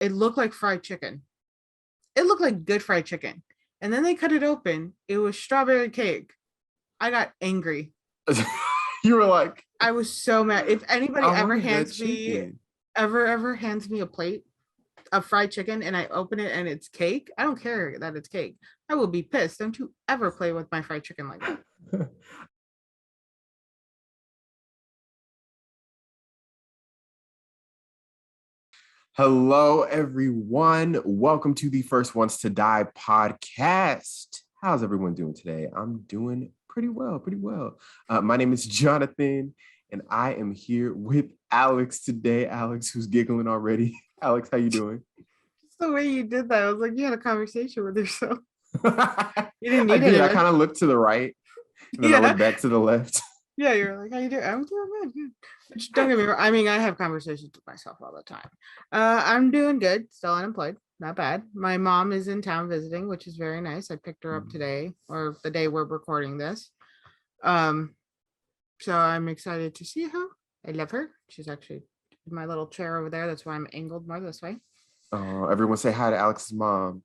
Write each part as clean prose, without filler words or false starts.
it looked like fried chicken. It looked like good fried chicken. And then they cut it open. It was strawberry cake. I got angry. You were like, I was so mad. If anybody I ever wanted that hands me chicken. ever hands me a plate of fried chicken and I open it and it's cake, I don't care that it's cake. I will be pissed. Don't you ever play with my fried chicken like that. Hello, everyone. Welcome to the First Ones to Die podcast. How's everyone doing today? I'm doing pretty well, pretty well. My name is Jonathan, and I am here with Alex today. Alex, who's giggling already. Alex, how you doing? Just the way you did that, I was like, you had a conversation with yourself. You didn't I need did. I it. kind of looked to the right, and then I Yeah. looked back to the left. Yeah, you're like, how you doing? I'm doing good. Good. Which, don't get me wrong. I mean, I have conversations with myself all the time. I'm doing good. Still unemployed. Not bad. My mom is in town visiting, which is very nice. I picked her up today, or the day we're recording this. Um, so I'm excited to see her. I love her. She's actually in my little chair over there. That's why I'm angled more this way. Everyone say hi to Alex's mom.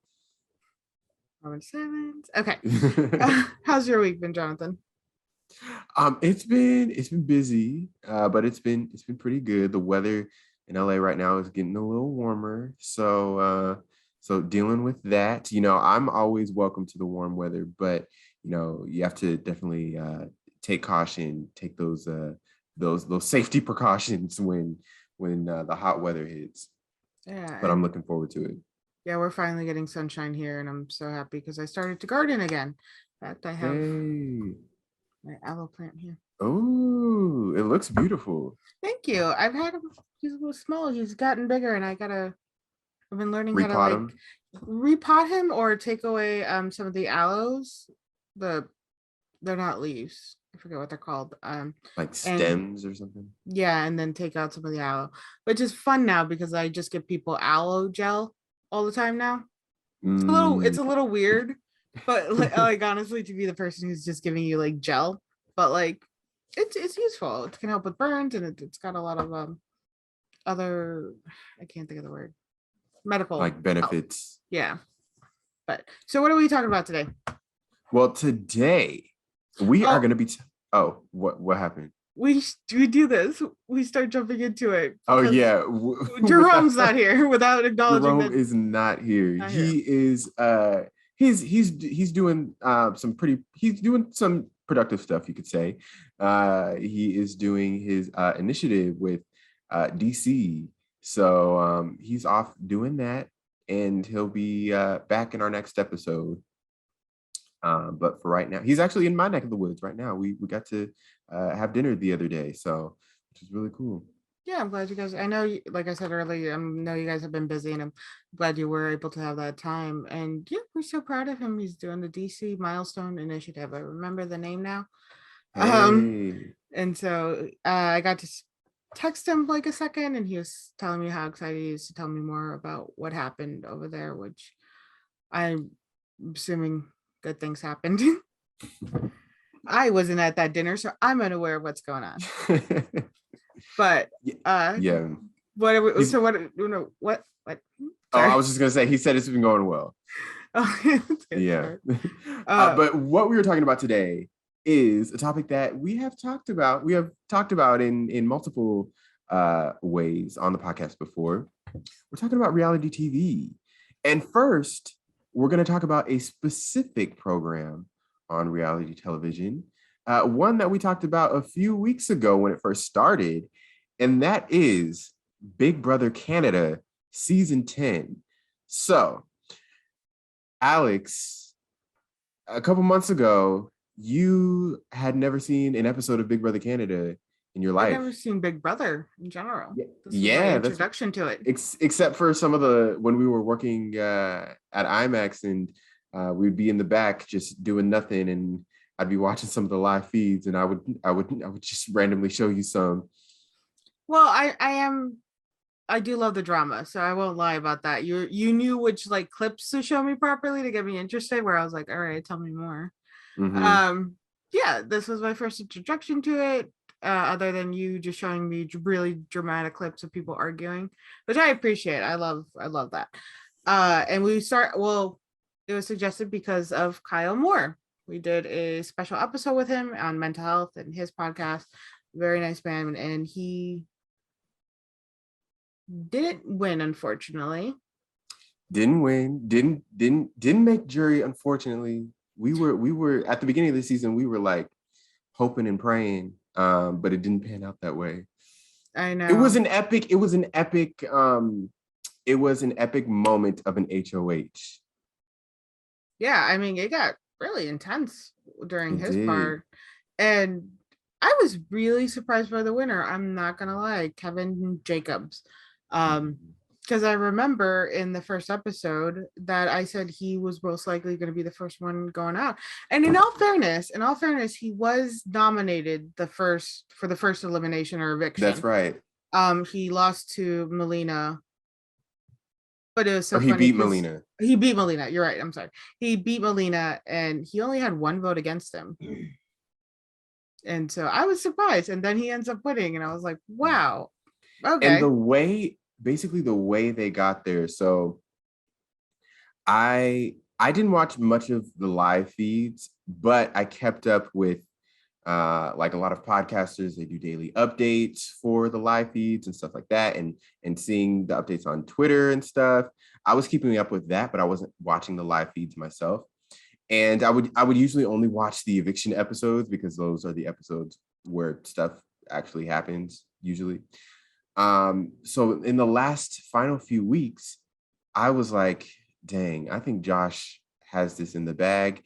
Moment of silence. Okay. How's your week been, Jonathan? It's been busy, but it's been pretty good. The weather in LA right now is getting a little warmer, so dealing with that. I'm always welcome to the warm weather, but you have to definitely take caution, take those safety precautions when the hot weather hits. Yeah, But I'm and looking forward to it. yeah, we're finally getting sunshine here, and I'm so happy because I started to garden again. In fact, I have Hey, my aloe plant here. oh, it looks beautiful. Thank you. I've had him. He's a little small. He's gotten bigger, and I've been learning how to Repot like them repot him or take away some of the aloes. The they're not leaves. I forget what they're called. like And stems or something. yeah, and then take out some of the aloe, which is fun now because I just give people aloe gel all the time now. It's Mm. a little weird, but like honestly, to be the person who's just giving you like gel, but like it's useful. It can help with burns, and it's got a lot of other, I can't think of the word, medical Like help. benefits. Yeah. But so what are we talking about today? Well, today we are Oh, going to be. Oh, what happened? we do this. We start jumping into it Oh because yeah, Jerome's not without here without acknowledging Jerome that is not here. not here. He is he's doing he's doing some productive stuff, you could say. He is doing his initiative with DC. So he's off doing that, and he'll be back in our next episode. But for right now, he's actually in my neck of the woods right now. We got to have dinner the other day, so which is really cool. Yeah, I'm glad you guys. I know, like I said earlier, I know you guys have been busy, and I'm glad you were able to have that time. And yeah, we're so proud of him. He's doing the DC Milestone Initiative. I remember the name now. Um, Hey, and so I got to text him like a second, and he was telling me how excited he is to tell me more about what happened over there, which I'm assuming good things happened. I wasn't at that dinner, so I'm unaware of what's going on. But uh, yeah. what? He's, So what? You know what? What? oh, I Sorry. was just gonna say he said it's been going well. Oh, it's Yeah. sorry. Uh, But what we were talking about today is a topic that we have talked about. We have talked about in multiple ways on the podcast before. We're talking about reality TV. And first, we're going to talk about a specific program on reality television, one that we talked about a few weeks ago when it first started, and that is Big Brother Canada season 10. So, Alex, a couple months ago, you had never seen an episode of Big Brother Canada in your I've life. never seen Big Brother in general. This was my Yeah, that's introduction to it. except for some of the when we were working at IMAX, and we'd be in the back just doing nothing, and I'd be watching some of the live feeds, and I would just randomly show you some. Well, I do love the drama, so I won't lie about that. You knew which like clips to show me properly to get me interested, where I was like, all right, tell me more. Mm-hmm. Um, yeah, this was my first introduction to it. other than you just showing me really dramatic clips of people arguing, which I appreciate. I love that. And it was suggested because of Kyle Moore. We did a special episode with him on mental health and his podcast. Very nice man, and he didn't win, unfortunately. Didn't win. Didn't make jury. Unfortunately, we were at the beginning of the season. We were like hoping and praying, but it didn't pan out that way. I know. It was an epic. It was an epic. It was an epic moment of an HOH. Yeah, I mean, it got really intense during It his did. part, and I was really surprised by the winner. I'm not gonna lie, Kevin Jacobs. Because I remember in the first episode that I said he was most likely going to be the first one going out. And in all fairness, he was nominated for the first elimination or eviction. That's right. He lost to Melina, but it was so Or he funny beat 'cause Melina. He beat Melina. You're right. I'm sorry. He beat Melina, and he only had one vote against him. And so I was surprised. And then he ends up winning, and I was like, wow. Okay. And the way they got there, so I didn't watch much of the live feeds, but I kept up with like a lot of podcasters. They do daily updates for the live feeds and stuff like that, and seeing the updates on Twitter and stuff. I was keeping up with that, but I wasn't watching the live feeds myself. And I would usually only watch the eviction episodes because those are the episodes where stuff actually happens usually. So in the last final few weeks, I was like, dang, I think Josh has this in the bag.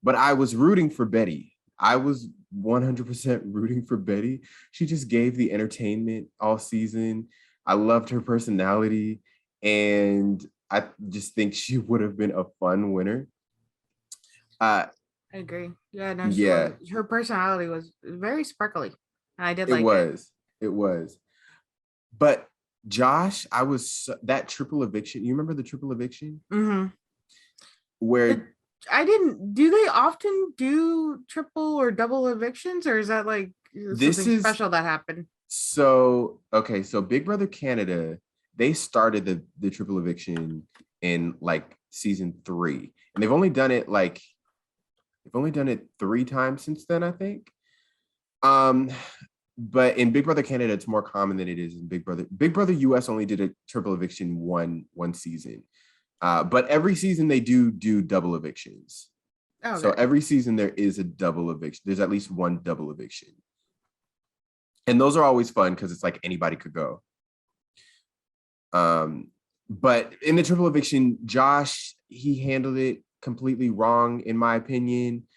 But I was rooting for Betty. I was 100% rooting for Betty. She just gave the entertainment all season. I loved her personality, and I just think she would have been a fun winner. I agree. Yeah, no, Yeah, her personality was very sparkly. And I did it like was. It was. But Josh, that triple eviction. You remember the triple eviction? Mm-hmm. Where I didn't. Do they often do triple or double evictions, or is that like something special that happened? So okay, so Big Brother Canada, they started the triple eviction in like season 3, and they've only done it 3 times since then, I think. But in Big Brother Canada, it's more common than it is in Big Brother. Big Brother US only did a triple eviction one season. But every season they do double evictions. Okay. So every season there is a double eviction. There's at least one double eviction. And those are always fun because it's like anybody could go. But in the triple eviction, Josh, he handled it completely wrong, in my opinion.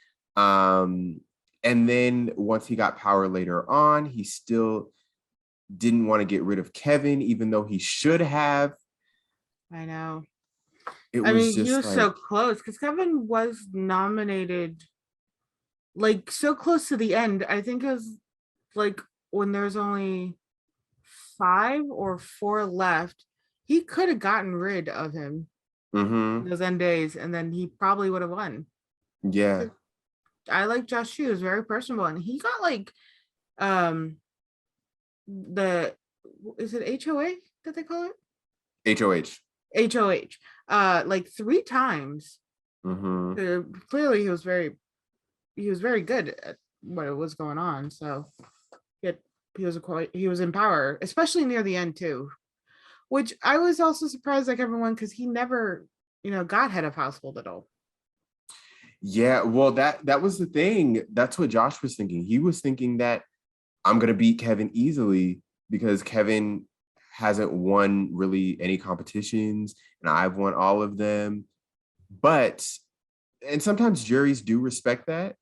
And then once he got power later on, he still didn't want to get rid of Kevin, even though he should have. I know. He was so close because Kevin was nominated like so close to the end. I think it was like when there's only 5 or 4 left, he could have gotten rid of him those end days, and then he probably would have won. Yeah. I like Josh too. He was very personable, and he got like is it HOA that they call it? HOH. Like 3 times. Clearly he was very good at what was going on. So he was in power, especially near the end too. Which I was also surprised like everyone, because he never, got head of household at all. Yeah, well, that was the thing. That's what Josh was thinking. He was thinking that I'm gonna beat Kevin easily because Kevin hasn't won really any competitions, and I've won all of them. And sometimes juries do respect that.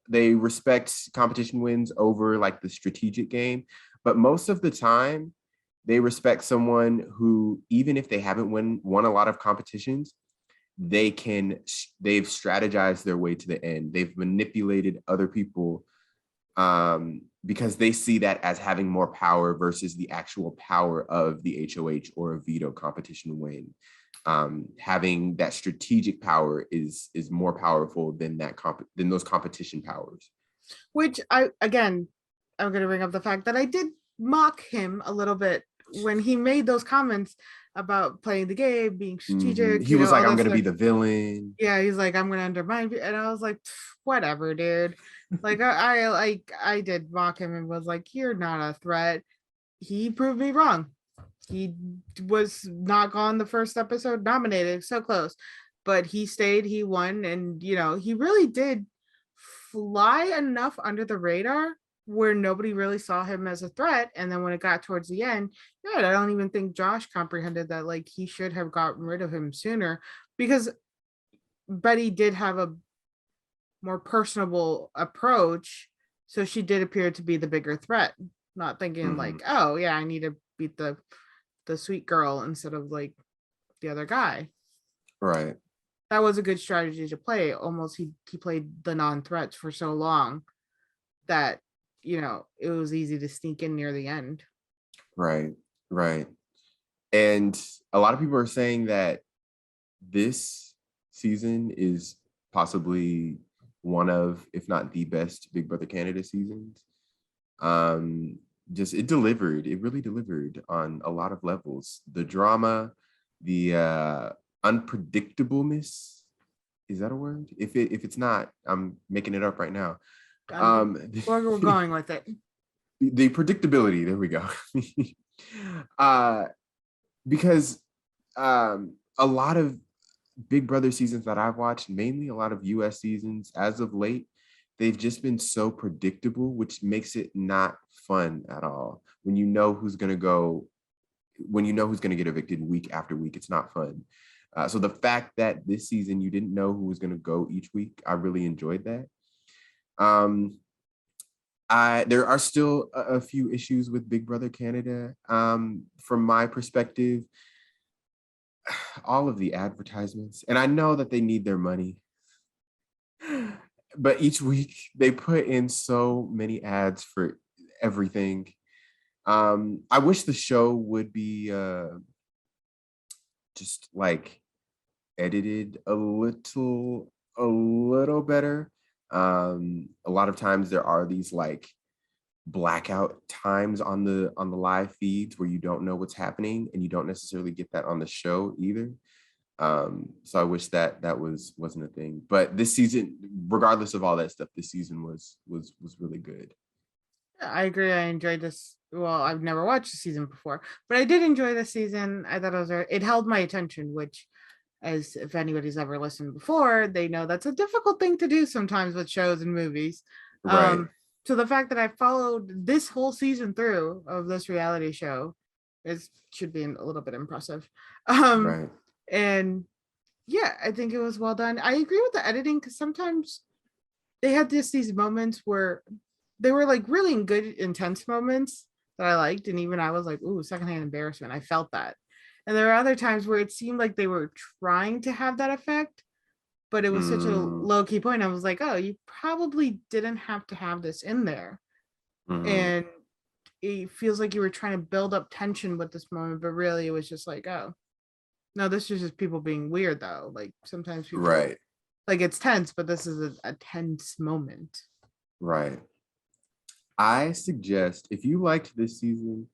They respect competition wins over like the strategic game, but most of the time, they respect someone who, even if they haven't won a lot of competitions, they've strategized their way to the end. They've manipulated other people because they see that as having more power versus the actual power of the HOH or a veto competition win. Having that strategic power is more powerful than those competition powers. Which I'm going to bring up the fact that I did mock him a little bit when he made those comments about playing the game, being strategic. He was like, all I'm that gonna be stuff. the villain. Yeah, he's like, I'm gonna undermine you. And I was like, whatever, dude. Like I did mock him and was like, you're not a threat. He proved me wrong. He was not gone the first episode, nominated, so close. But he stayed, he won, and he really did fly enough under the radar where nobody really saw him as a threat. And then when it got towards the end, yeah, I don't even think Josh comprehended that like he should have gotten rid of him sooner, because Betty did have a more personable approach. So she did appear to be the bigger threat, not thinking like, oh yeah, I need to beat the sweet girl instead of like the other guy. Right. That was a good strategy to play. Almost he played the non-threats for so long that it was easy to sneak in near the end. Right. Right. And a lot of people are saying that this season is possibly one of, if not the best Big Brother Canada seasons. Just it really delivered on a lot of levels. The drama, the unpredictableness, is that a word? If it's not, I'm making it up right now. We're going with it. The predictability, there we go. Because a lot of Big Brother seasons that I've watched, mainly a lot of US seasons as of late, they've just been so predictable, which makes it not fun at all. When you know who's going to get evicted week after week, it's not fun. So the fact that this season you didn't know who was going to go each week, I really enjoyed that. There are still a few issues with Big Brother Canada. From my perspective, all of the advertisements, and I know that they need their money, but each week they put in so many ads for everything. I wish the show would be just like edited a little better. A lot of times there are these like blackout times on the live feeds where you don't know what's happening, and you don't necessarily get that on the show either. So I wish that wasn't a thing. But this season, regardless of all that stuff, this season was really good. I agree. I enjoyed this. Well, I've never watched the season before, but I did enjoy the season. I thought it held my attention, which, as if anybody's ever listened before, they know that's a difficult thing to do sometimes with shows and movies. Right. So the fact that I followed this whole season through of this reality show should be a little bit impressive. Right. And yeah, I think it was well done. I agree with the editing, because sometimes they had these moments where they were like really good, intense moments that I liked. And even I was like, ooh, secondhand embarrassment. I felt that. And there are other times where it seemed like they were trying to have that effect, but it was such a low key point. I was like, oh, you probably didn't have to have this in there. And it feels like you were trying to build up tension with this moment, but really it was just like, oh, no, this is just people being weird though. Like sometimes people, right, like it's tense, but this is a tense moment. Right. I suggest, if you liked this season,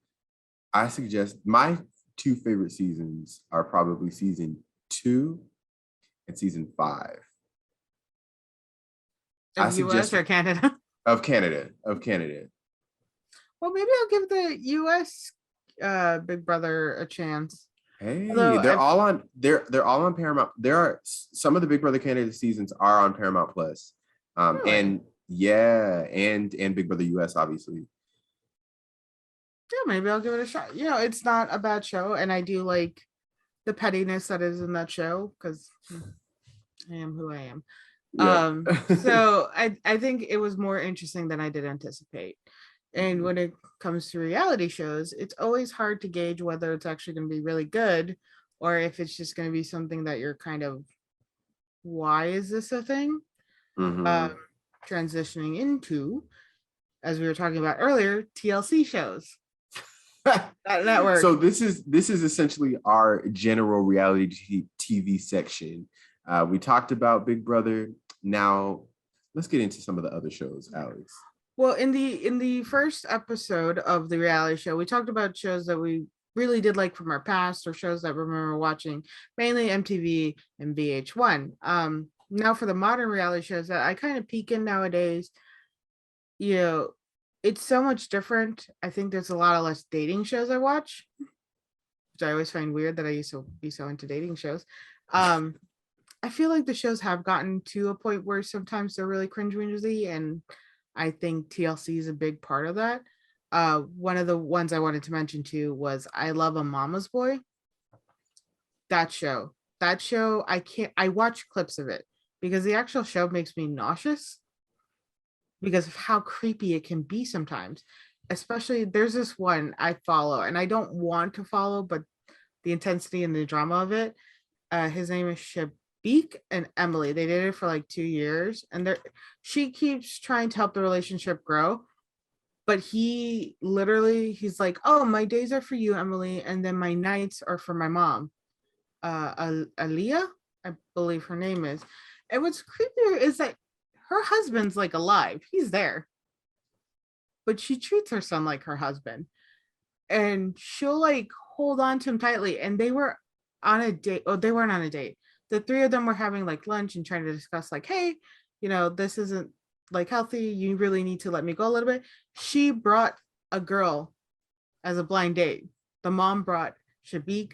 I suggest my two favorite seasons are probably season 2 and season 5. Of US or Canada? Of Canada. Well, maybe I'll give the US Big Brother a chance. Hey, they're all on Paramount. There are some of the Big Brother Canada seasons are on Paramount Plus. Really? And Big Brother US, obviously. Yeah, maybe I'll give it a shot. It's not a bad show, and I do like the pettiness that is in that show, because I am who I am. Yeah. So I think it was more interesting than I did anticipate. And when it comes to reality shows, it's always hard to gauge whether it's actually going to be really good, or if it's just going to be something that you're kind of, why is this a thing? Transitioning into, as we were talking about earlier, TLC shows. That network. So this is essentially our general reality TV section. We talked about Big Brother. Now let's get into some of the other shows, Alex. Well, in the first episode of the reality show, we talked about shows that we really did like from our past or shows that we remember watching, mainly MTV and VH1. Now for the modern reality shows that I kind of peek in nowadays, you know, it's so much different. I think there's a lot of less dating shows I watch, which I always find weird that I used to be so into dating shows. Um, I feel like the shows have gotten to a point where sometimes they're really cringe-worthy, and I think TLC is a big part of that. One of the ones I wanted to mention too was I Love a Mama's Boy. That show, I can't. I watch clips of it because the actual show makes me nauseous because of how creepy it can be sometimes. Especially there's this one I follow, and I don't want to follow, but the intensity and the drama of it. His name is Shabik and Emily. They did it for like 2 years, and she keeps trying to help the relationship grow. But he's like, "Oh, my days are for you, Emily, and then my nights are for my mom." Aaliyah, I believe her name is. And what's creepier is that her husband's like alive. He's there, but she treats her son like her husband, and she'll like hold on to him tightly. And they were on a date. Oh, they weren't on a date. The three of them were having like lunch and trying to discuss like, hey, this isn't like healthy. You really need to let me go a little bit. She brought a girl as a blind date. The mom brought Shabik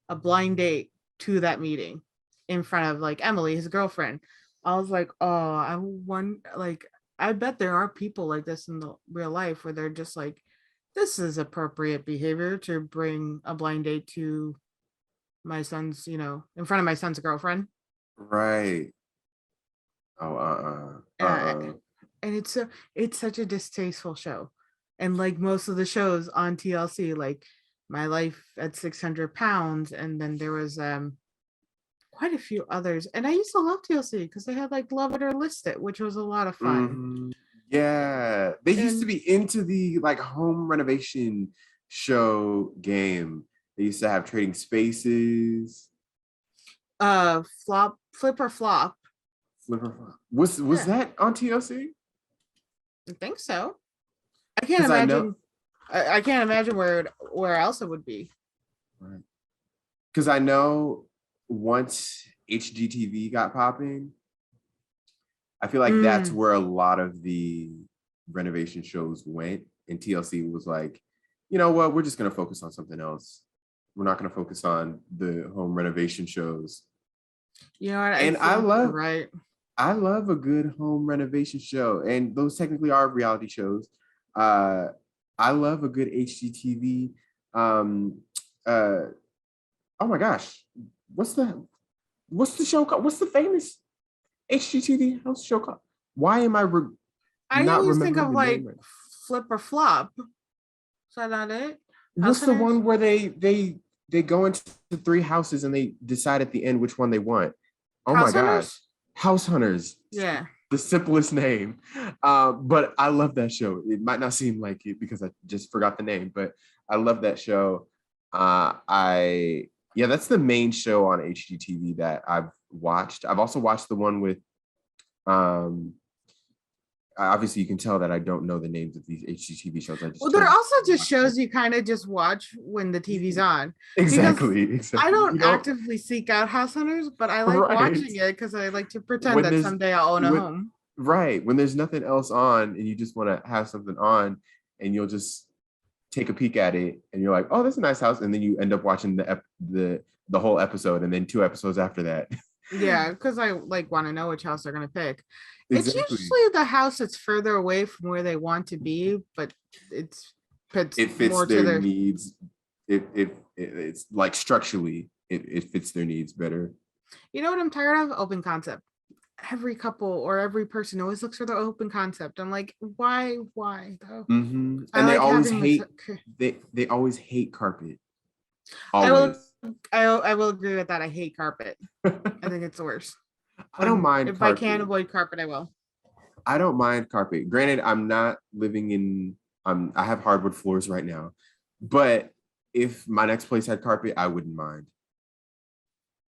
a blind date to that meeting in front of like Emily, his girlfriend. I was like, oh, I want like I bet there are people like this in the real life where they're just like, this is appropriate behavior to bring a blind date to my son's, in front of my son's girlfriend. Right. Oh, Uh, and it's such a distasteful show. And like most of the shows on TLC, like My Life at 600 Pounds, and then there was quite a few others. And I used to love TLC because they had like Love It or List It, which was a lot of fun. Mhm. Yeah, they used to And be into the like home renovation show game. They used to have Trading Spaces. Flip or Flop. Was Yeah, that on TLC? I think so. I can't Because I know, imagine I can't imagine where else it would be. right. Because I know once HGTV got popping, I feel like that's Mm, where a lot of the renovation shows went, and TLC was like, you know what, we're just gonna focus on something else. We're not gonna focus on the home renovation shows. you know what? I And think you're right. I love a good home renovation show, and those technically are reality shows. Uh, I love a good HGTV. Um, uh, oh my gosh, what's the show called? What's the famous HGTV house show called? Why am I I not always think remembering of the name like right? Flip or Flop. Is that not it? House What's the Hunters? one where they go into the three houses and they decide at the end which one they want? Oh my House gosh, Hunters? House Hunters. Yeah. The simplest name, but I love that show. It might not seem like it because I just forgot the name, but I love that show. I Yeah, that's the main show on HGTV that I've watched. I've also watched the one with um obviously you can tell that I don't know the names of these HGTV shows. I Well, just they're chose also to just watch them. shows you kind of just watch when the TV's on because I Exactly. don't You don't actively seek out House Hunters, but I like right watching it because I like to pretend when that there's someday I'll own a when home. right when there's nothing else on and you just want to have something on and you'll just take a peek at it and you're like, oh, that's a nice house, and then you end up watching the whole episode and then two episodes after that. Yeah, because I like want to know which house they're gonna pick. It's Exactly. usually the house that's further away from where they want to be, but it's puts It fits more to their their. needs. It's like structurally it fits their needs better. You know what I'm tired of? Open concept. Every couple or every person always looks for the open concept. I'm like, why though? I And they like always having this. hate they always hate carpet. I will. Always. I will agree with that. I hate carpet. I think it's the worst. I don't When mind if I can carpet. avoid carpet, I will. I don't mind carpet. Granted, I'm not living in I have hardwood floors right now. But if my next place had carpet, I wouldn't mind.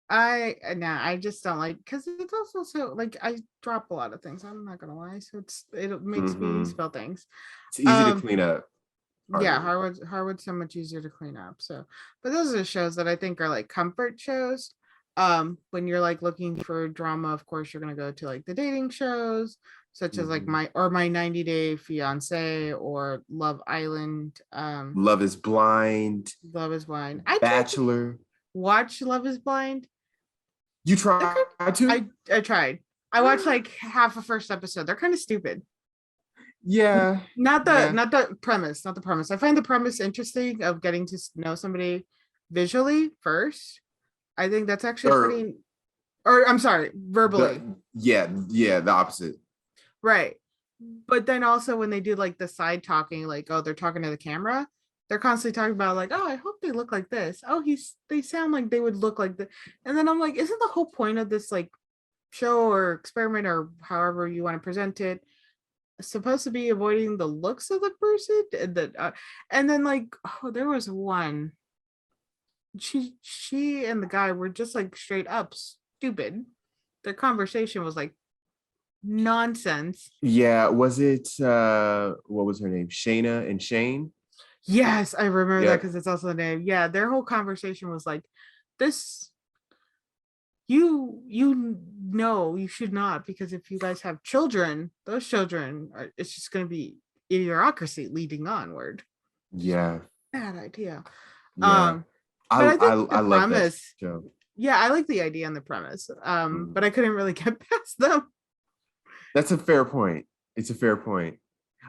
I just don't like because it's also so like I drop a lot of things. I'm not gonna lie, so it makes me Hmm. spell things. It's easy to Um, clean up. yeah, Harder. Harvard's so much easier to clean up. So, but those are shows that I think are like comfort shows. When you're like looking for drama, of course you're gonna go to like the dating shows, such as like Hmm. my 90 Day Fiance or Love Island. Love is Blind, Love is Blind. I tried to Bachelor. watch Love is Blind. You They're tried kind to? I tried. I watched like half a first episode. They're kind of stupid. Yeah, yeah. Not the premise, not the premise. I find the premise interesting of getting to know somebody visually first. I think that's actually Or pretty or I'm sorry, verbally. yeah, the opposite. Right. But then also when they do like the side talking, like, oh, they're talking to the camera, they're constantly talking about like, oh, I hope they look like this. Oh, they sound like they would look like this. And then I'm like, isn't the whole point of this like show or experiment or however you want to present it supposed to be avoiding the looks of the person and then like oh there was one she and the guy were just like straight up stupid. Their conversation was like nonsense. Yeah, was it what was her name? Shayna and Shane? Yes, I remember that Yep. because it's also the name. Yeah, their whole conversation was like this you know you should not because if you guys have children those children are it's just going to be idiocracy leading onward. Just Yeah. bad idea. Yeah. um but I think the I love that premise, show. yeah, I like the idea and the premise, but Mhm. I couldn't really get past them. That's a fair point. It's a fair point.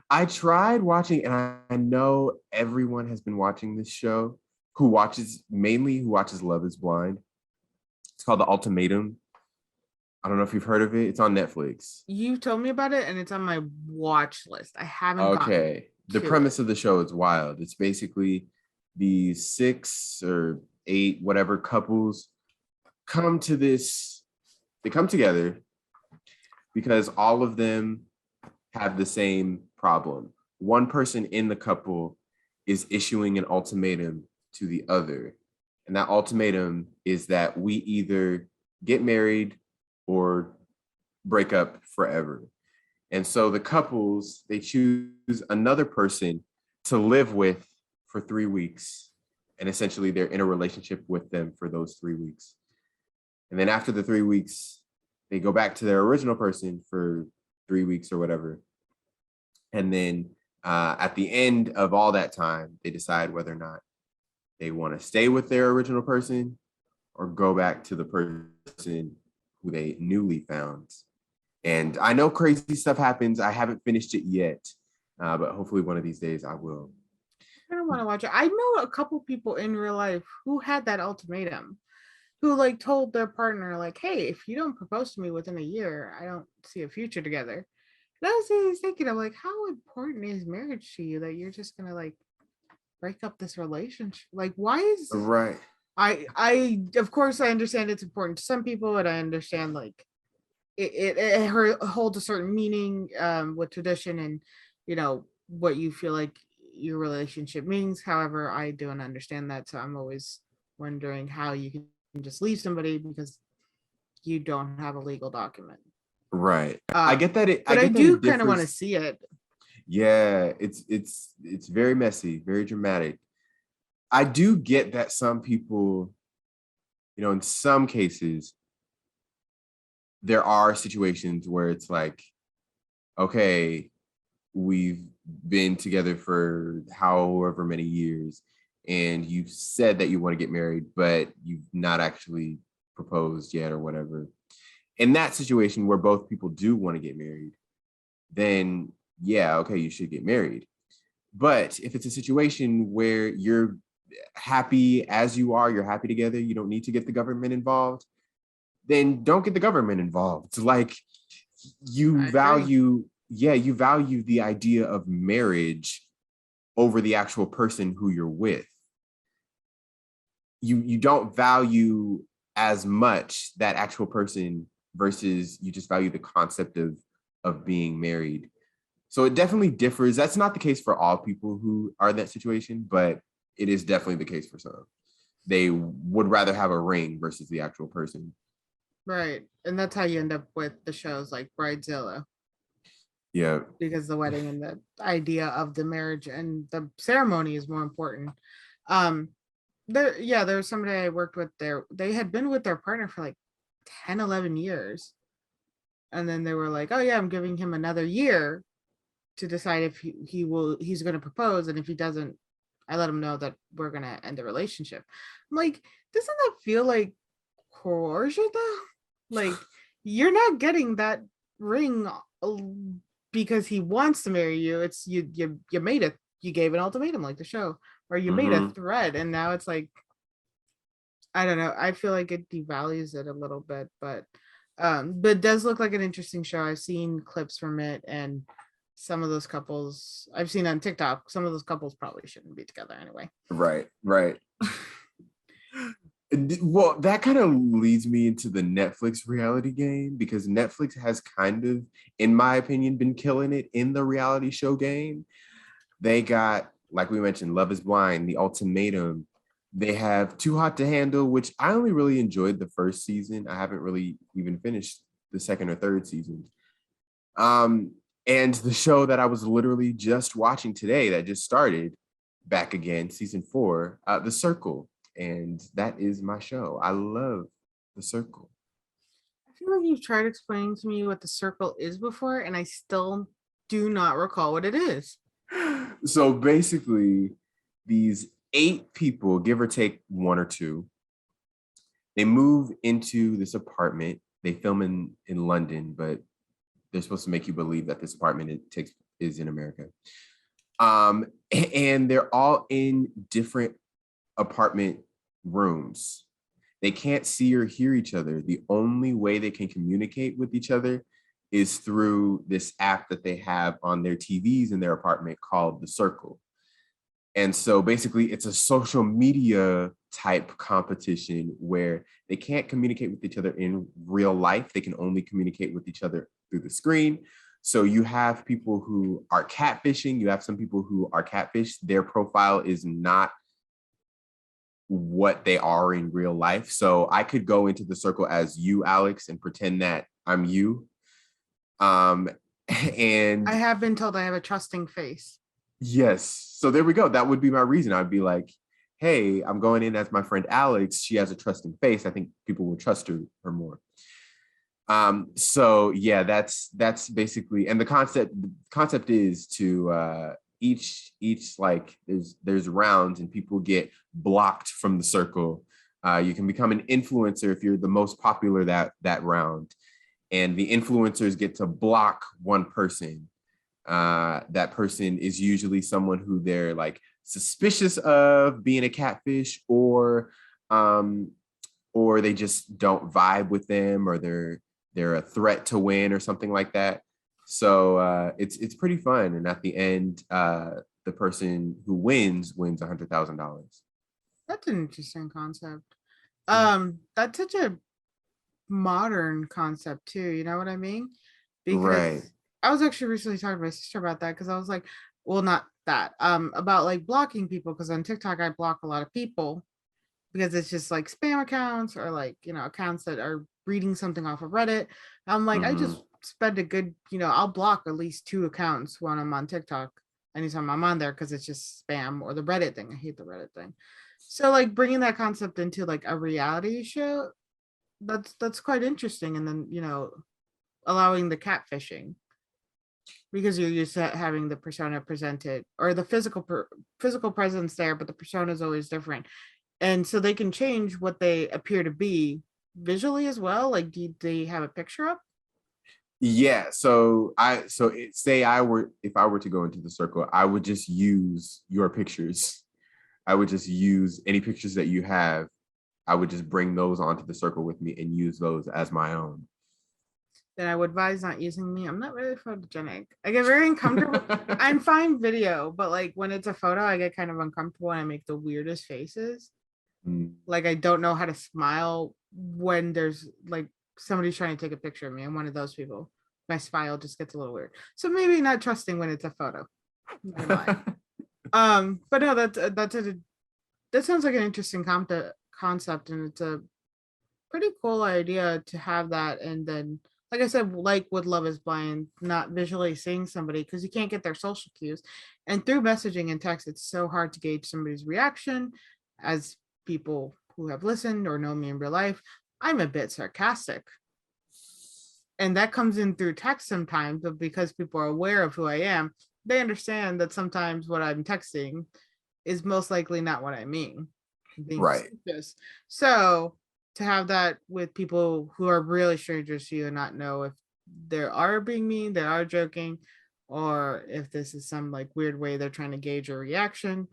I tried watching, and I know everyone has been watching this show who watches Love is Blind. It's called The Ultimatum. I don't know if you've heard of it. It's on Netflix. You told me about it and it's on my watch list. I haven't gotten Okay. The to it. premise of the show is wild. It's basically these 6 or 8, whatever couples come to this, they come together because all of them have the same problem. One person in the couple is issuing an ultimatum to the other. And that ultimatum is that we either get married or break up forever. And so the couples, they choose another person to live with for 3 weeks. And essentially, they're in a relationship with them for those 3 weeks. And then after the 3 weeks, they go back to their original person for 3 weeks or whatever. And then at the end of all that time, they decide whether or not they want to stay with their original person or go back to the person who they newly found. And I know crazy stuff happens. I haven't finished it yet, but hopefully one of these days I will. I don't want to watch it. I know a couple people in real life who had that ultimatum, who like told their partner, like, hey, if you don't propose to me within a year, I don't see a future together. And I was thinking, I'm like, how important is marriage to you that you're just gonna like break up this relationship? Like, why is Right. I of course I understand it's important to some people, and I understand like it holds a certain meaning with tradition and you know what you feel like your relationship means. However, I don't understand that, so I'm always wondering how you can just leave somebody because you don't have a legal document. Right. Um, I but I get that do it kind of want to differs. see it. Yeah, it's very messy, very dramatic. I do get that some people, in some cases, there are situations where it's like, okay, we've been together for however many years, and you've said that you want to get married, but you've not actually proposed yet or whatever. In that situation where both people do want to get married, then yeah, okay, you should get married. But if it's a situation where you're happy as you are, you're happy together, you don't need to get the government involved, then don't get the government involved. It's like I agree. you value the idea of marriage over the actual person who you're with. You don't value as much that actual person versus you just value the concept of being married. So it definitely differs. That's not the case for all people who are in that situation, but it is definitely the case for some. they would rather have a ring versus the actual person. Right. And that's how you end up with the shows like Bridezilla, Yeah. because the wedding and the idea of the marriage and the ceremony is more important. Um, there was somebody I worked with there. They had been with their partner for like 10, 11 years. And then they were like, oh yeah, I'm giving him another year to decide if he's going to propose. And if he doesn't, I let him know that we're going to end the relationship. I'm like, doesn't that feel like coercion though? Like, you're not getting that ring because he wants to marry you. It's you made it, you gave an ultimatum like the show, or you made a Hmm. threat, and now it's like, I don't know. I feel like it devalues it a little bit, but it does look like an interesting show. I've seen clips from it, and some of those couples I've seen on TikTok, some of those couples probably shouldn't be together anyway. Right. Right. Well, that kind of leads me into the Netflix reality game because Netflix has kind of, in my opinion, been killing it in the reality show game. They got, like we mentioned, Love is Blind, The Ultimatum. They have Too Hot to Handle, which I only really enjoyed the first season. I haven't really even finished the second or third season. Um, and the show that I was literally just watching today that just started back again, season 4, The Circle. And that is my show. I love The Circle. I feel like you've tried explaining to me what the circle is before, and I still do not recall what it is. So basically, these 8 people, give or take 1 or 2, they move into this apartment. They film in London, but they're supposed to make you believe that this apartment is in America. And they're all in different apartment rooms. They can't see or hear each other. The only way they can communicate with each other is through this app that they have on their TVs in their apartment called The Circle. And so basically, it's a social media type competition where they can't communicate with each other in real life. They can only communicate with each other through the screen. So you have people who are catfishing. You have some people who are catfished. Their profile is not what they are in real life. So I could go into The Circle as you, Alex, and pretend that I'm you. Um, and I have been told I have a trusting face. yes, so there we go. That would be my reason. I'd be like, hey, I'm going in as my friend Alex. She has a trusting face. I think people will trust her more. So yeah, that's basically, and the concept is to each like there's rounds and people get blocked from the circle. You can become an influencer if you're the most popular that round, and the influencers get to block one person. That person is usually someone who they're like suspicious of being a catfish, or they just don't vibe with them, or they're a threat to win or something like that. So it's pretty fun, and at the end, the person who wins $100,000. That's an interesting concept. Yeah. That's such a modern concept too, you know what I mean? Right. Because I was actually recently talking to my sister about that, because I was like, well, not that, about like blocking people, because on TikTok I block a lot of people because it's just like spam accounts, or like, accounts that are reading something off of Reddit. I'm like, I Hmm. just spend a good, I'll block at least 2 accounts when I'm on TikTok anytime I'm on there, because it's just spam, or the Reddit thing. I hate the Reddit thing. So like bringing that concept into like a reality show, that's quite interesting. And then, allowing the catfishing, because you're used to having the persona presented, or the physical presence there, but the persona is always different, and so they can change what they appear to be visually as well. Like, do they have a picture up? Yeah. Say I were if I were to go into The Circle, I would just use your pictures. I would just use any pictures that you have. I would just bring those onto The Circle with me and use those as my own. Then I would advise not using me. I'm not really photogenic. I get very uncomfortable. I'm fine video, but like when it's a photo, I get kind of uncomfortable and I make the weirdest faces. Mm. Like, I don't know how to smile when there's like somebody's trying to take a picture of me. I'm one of those people. My smile just gets a little weird. So maybe not trusting when it's a photo. I'm not gonna lie. But no, that sounds like an interesting concept, and it's a pretty cool idea to have that. And then, like I said, like with Love is Blind, not visually seeing somebody because you can't get their social cues. And through messaging and text, it's so hard to gauge somebody's reaction. As people who have listened or know me in real life, I'm a bit sarcastic. And that comes in through text sometimes, but because people are aware of who I am, they understand that sometimes what I'm texting is most likely not what I mean. Being Right. facetious. So to have that with people who are really strangers to you and not know if they are being mean, they are joking, or if this is some like weird way they're trying to gauge your reaction,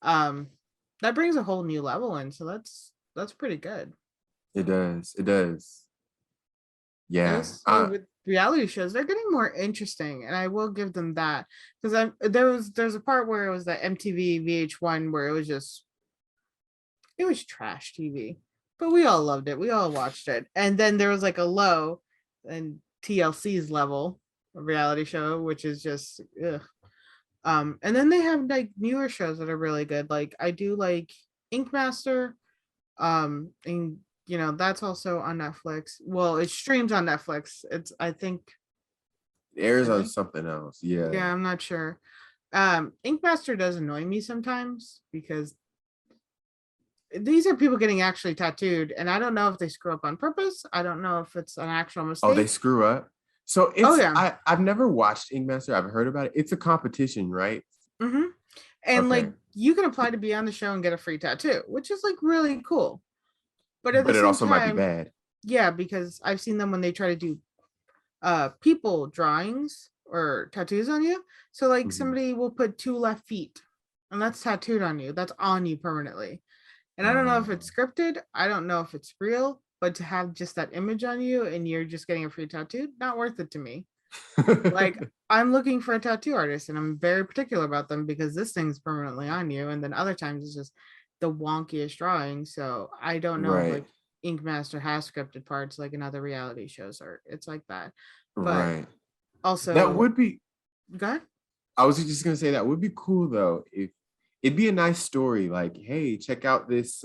um, that brings a whole new level in. So that's pretty good. It does. It does. I Yeah. will say with reality shows, they're getting more interesting, and I will give them that because there's a part where it was the MTV VH1 where it was trash TV, but we all loved it. We all watched it. And then there was like a low and TLC's level of reality show, which is just ugh. And then they have like newer shows that are really good. Like I do like Ink Master. And that's also on Netflix. Well, it streams on Netflix. It's I think It airs I on think something else. Yeah. yeah, I'm not sure. Ink Master does annoy me sometimes because these are people getting actually tattooed, and I don't know if they screw up on purpose. I don't know if it's an actual Oh, they mistake. screw up. So Oh it's yeah. I've never watched Ink Master. I've heard about it. It's a competition, right? Hmm. And Okay. like you can apply to be on the show and get a free tattoo, which is like really cool. But at the But it same also might be time, bad. yeah, because I've seen them when they try to do people drawings or tattoos on you. So like Mhm. somebody will put two left feet and that's tattooed on you. That's on you permanently. And I don't know if Uh, it's scripted. I don't know if it's real, but to have just that image on you and you're just getting a free tattoo, not worth it to me. Like I'm looking for a tattoo artist and I'm very particular about them because this thing's permanently on you. And then other times it's just the wonkiest drawing. So I don't know if right. like Ink Master has scripted parts like in other reality shows or it's like that. But Right. That also, would be God, I was just gonna say that would be cool though if it'd be a nice story like, hey, check out this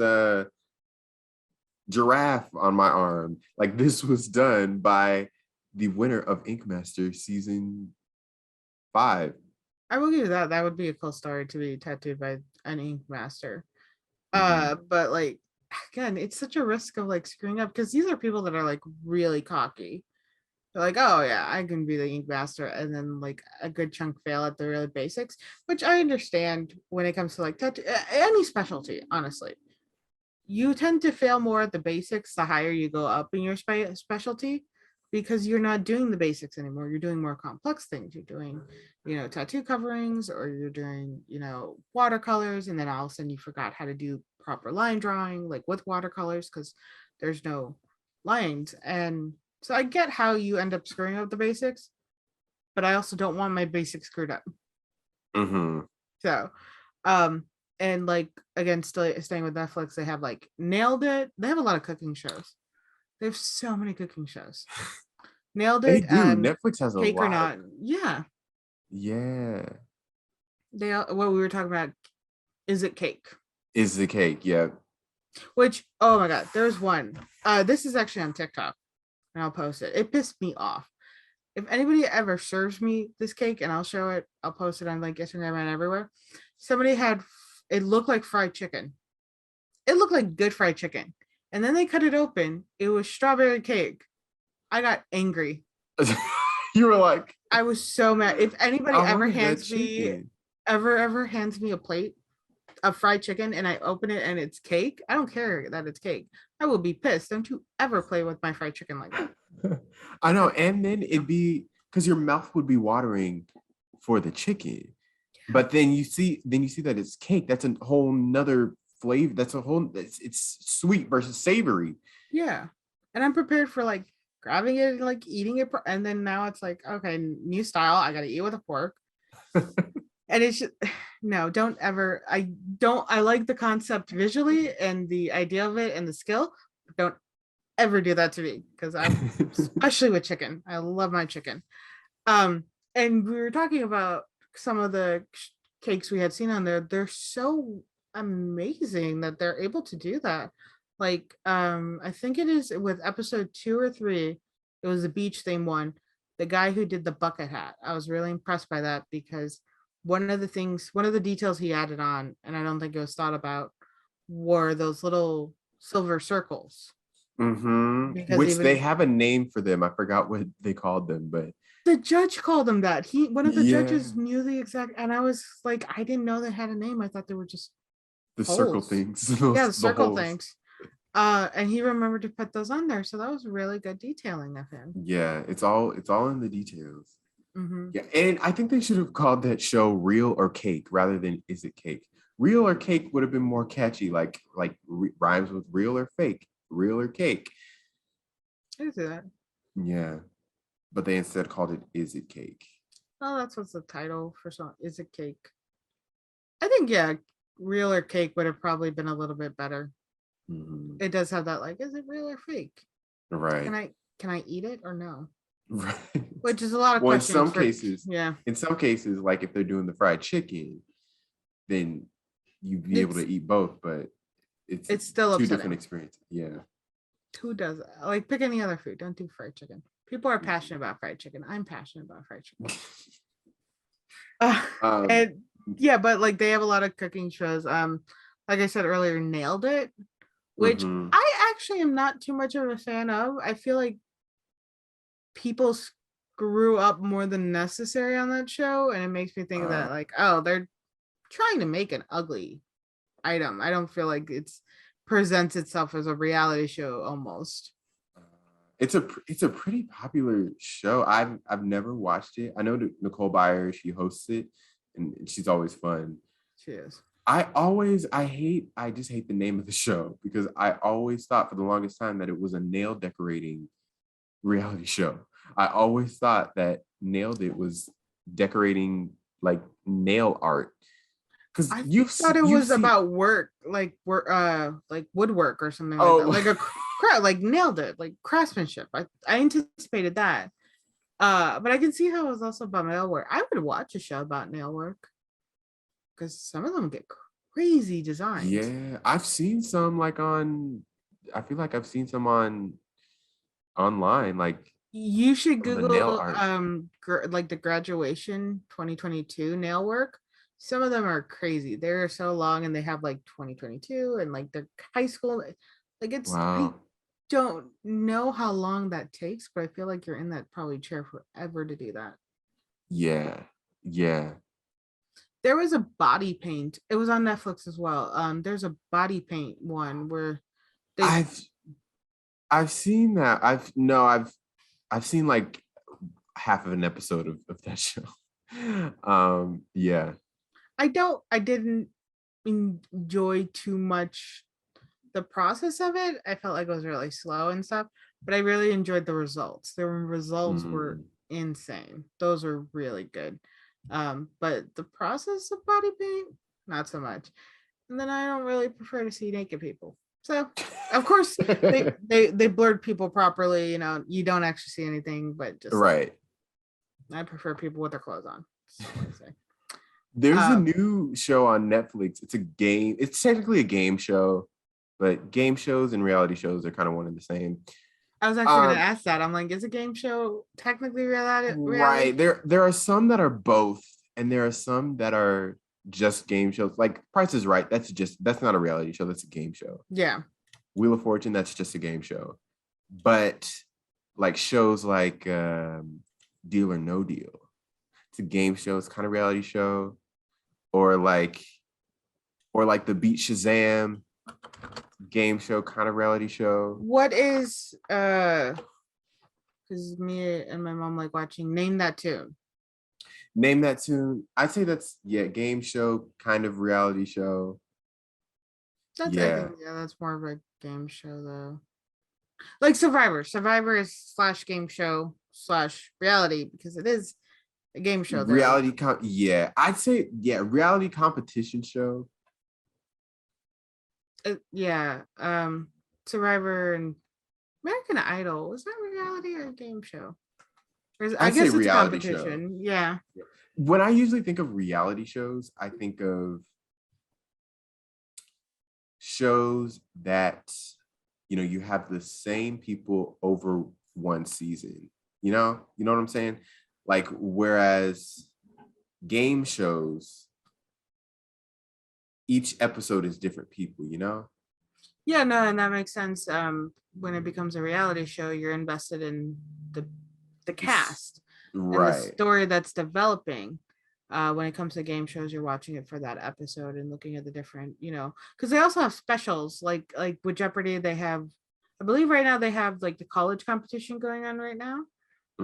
giraffe on my arm. Like this was done by the winner of Ink Master season 5. I will give you that. That would be a cool story to be tattooed by an Ink Master. Mhm. But like again, it's such a risk of like screwing up because these are people that are like really cocky. They're like, oh yeah, I can be the ink master, and then like a good chunk fail at the real basics, which I understand when it comes to like any specialty. Honestly, you tend to fail more at the basics the higher you go up in your specialty because you're not doing the basics anymore. You're doing more complex things. You're doing, tattoo coverings, or you're doing, watercolors, and then all of a sudden you forgot how to do proper line drawing, like with watercolors, because there's no lines. And so I get how you end up screwing up the basics, but I also don't want my basics screwed up. Mhm. So, um, and like again, still staying with Netflix, they have like Nailed It. They have a lot of cooking shows. They have so many cooking shows. Nailed They It do. and Netflix has a Cake or lot of Not. Yeah, yeah. what we were talking about. Is it cake? Is the cake. Yeah. Which oh my god, there's one. This is actually on TikTok, and I'll post it. It pissed me off. If anybody ever serves me this cake, and I'll show it, I'll post it on like Instagram and everywhere. Somebody had it looked like fried chicken. It looked like good fried chicken. And then they cut it open. It was strawberry cake. I got angry. You were like, I was so mad. If anybody I ever wanted that hands me chicken. ever hands me a plate of fried chicken and I open it and it's cake, I don't care that it's cake. I will be pissed. Don't you ever play with my fried chicken like that. I know. Like, And then it'd be because your mouth would be watering for the chicken. But then you see that it's cake. That's a whole nother flavor. It's sweet versus savory. yeah. And I'm prepared for like grabbing it and like eating it. And then now it's like, okay, new style. I got to eat with a fork. And it's just, no, don't ever. I like the concept visually and the idea of it and the skill. But don't ever do that to me because especially with chicken. I love my chicken. And we were talking about some of the cakes we had seen on there. They're so amazing that they're able to do that. Like, I think it is with episode 2 or 3. It was the beach theme one. The guy who did the bucket hat. I was really impressed by that because one of the details he added on, and I don't think it was thought about, were those little silver circles. Because Which they even have a name for them. I forgot what they called them, but the judge called them that. One of the yeah, judges knew the exact, and I was like, I didn't know they had a name. I thought they were just the circle holes. things, Yeah, the the circle holes. things. And he remembered to put those on there, so that was really good detailing of him. Yeah, it's all in the details. Hmm. Yeah, and I think they should have called that show Real or Cake rather than Is It Cake? Real or Cake would have been more catchy, rhymes with real or fake, real or cake. I can see that. Yeah, but they instead called it Is It Cake? Oh, that's what's the title for song. Is it cake? I think yeah, real or cake would have probably been a little bit better. Mhm. It does have that like, is it real or fake? Right, Can I eat it or no? right. Which is a lot of Well, questions for yeah. in some cases, like if they're doing the fried chicken, then you'd be able to It's eat both, but it's it's still two different upsetting. experiences. Yeah. Who does that? Like pick any other food. Don't do fried chicken. People are passionate about fried chicken. I'm passionate about fried chicken. um, And yeah, but like they have a lot of cooking shows. Like I said earlier, Nailed It, which mhm. I actually am not too much of a fan of. I feel like people screw up more than necessary on that show, and it makes me think Uh, that like, oh, they're trying to make an ugly item. I don't feel like it's presents itself as a reality show almost. it's a pretty popular show. I've never watched it. I know that Nicole Byer, she hosts it, and she's always fun. Cheers. I just hate the name of the show because I always thought for the longest time that it was a nail decorating reality show. I always thought that Nailed It was decorating like nail art because I thought it you've was seen. about work, like woodwork or something like that. Oh, Like a like nailed it, like craftsmanship. I anticipated that. But I can see how it was also about nail work. I would watch a show about nail work because some of them get crazy designs. yeah, I've seen some like on. I feel like I've seen some on online, like You should some of the nail Google art. like the graduation 2022 nail work. Some of them are crazy. They're so long and they have like 2022 and like their high school. Like it's I Wow. don't know how long that takes, but I feel like you're in that probably chair forever to do that. Yeah. Yeah. There was a body paint. It was on Netflix as well. There's a body paint one where they I've I've seen that. I've seen like half of an episode of that show. Yeah. I didn't enjoy too much the process of it. I felt like it was really slow and stuff, but I really enjoyed the results. The results were Mm. insane. Those were really good. But the process of body paint, not so much. And then I don't really prefer to see naked people. So of course they blurred people properly, you know, you don't actually see anything, but just like Right. I prefer people with their clothes on. That's all I say. There's a Uh, new show on Netflix. It's a game. It's technically a game show, but game shows and reality shows are kind of one and the same. I was actually gonna Um, ask that. I'm like, is a game show technically reality? right. There are some that are both, and there are some that are just game shows. Like Price is Right. That's not a reality show. That's a game show. Yeah. Wheel of Fortune. That's just a game show. But like shows like Deal or No Deal, it's a game show. It's kind of reality show, or like the Beat Shazam game show, kind of reality show. What is because me and my mom like watching Name That Tune. Name that tune. I'd say that's game show, kind of reality show. That's I think Yeah, yeah, that's more of a game show though. Like Survivor. Survivor is slash game show slash reality because it is a game show there. yeah. I'd say reality competition show. Yeah. Survivor and American Idol. Is that reality or a game show? I I'd say guess it's a reality show. competition. Yeah. When I usually think of reality shows, I think of shows that you have the same people over one season. You know what I'm saying? Like, whereas game shows, each episode is different people, Yeah, no, and that makes sense. When it becomes a reality show, you're invested in the cast and the Right. story that's developing. When it comes to game shows, you're watching it for that episode and looking at the different, because they also have specials like with Jeopardy. They have, I believe, right now they have like the college competition going on right now.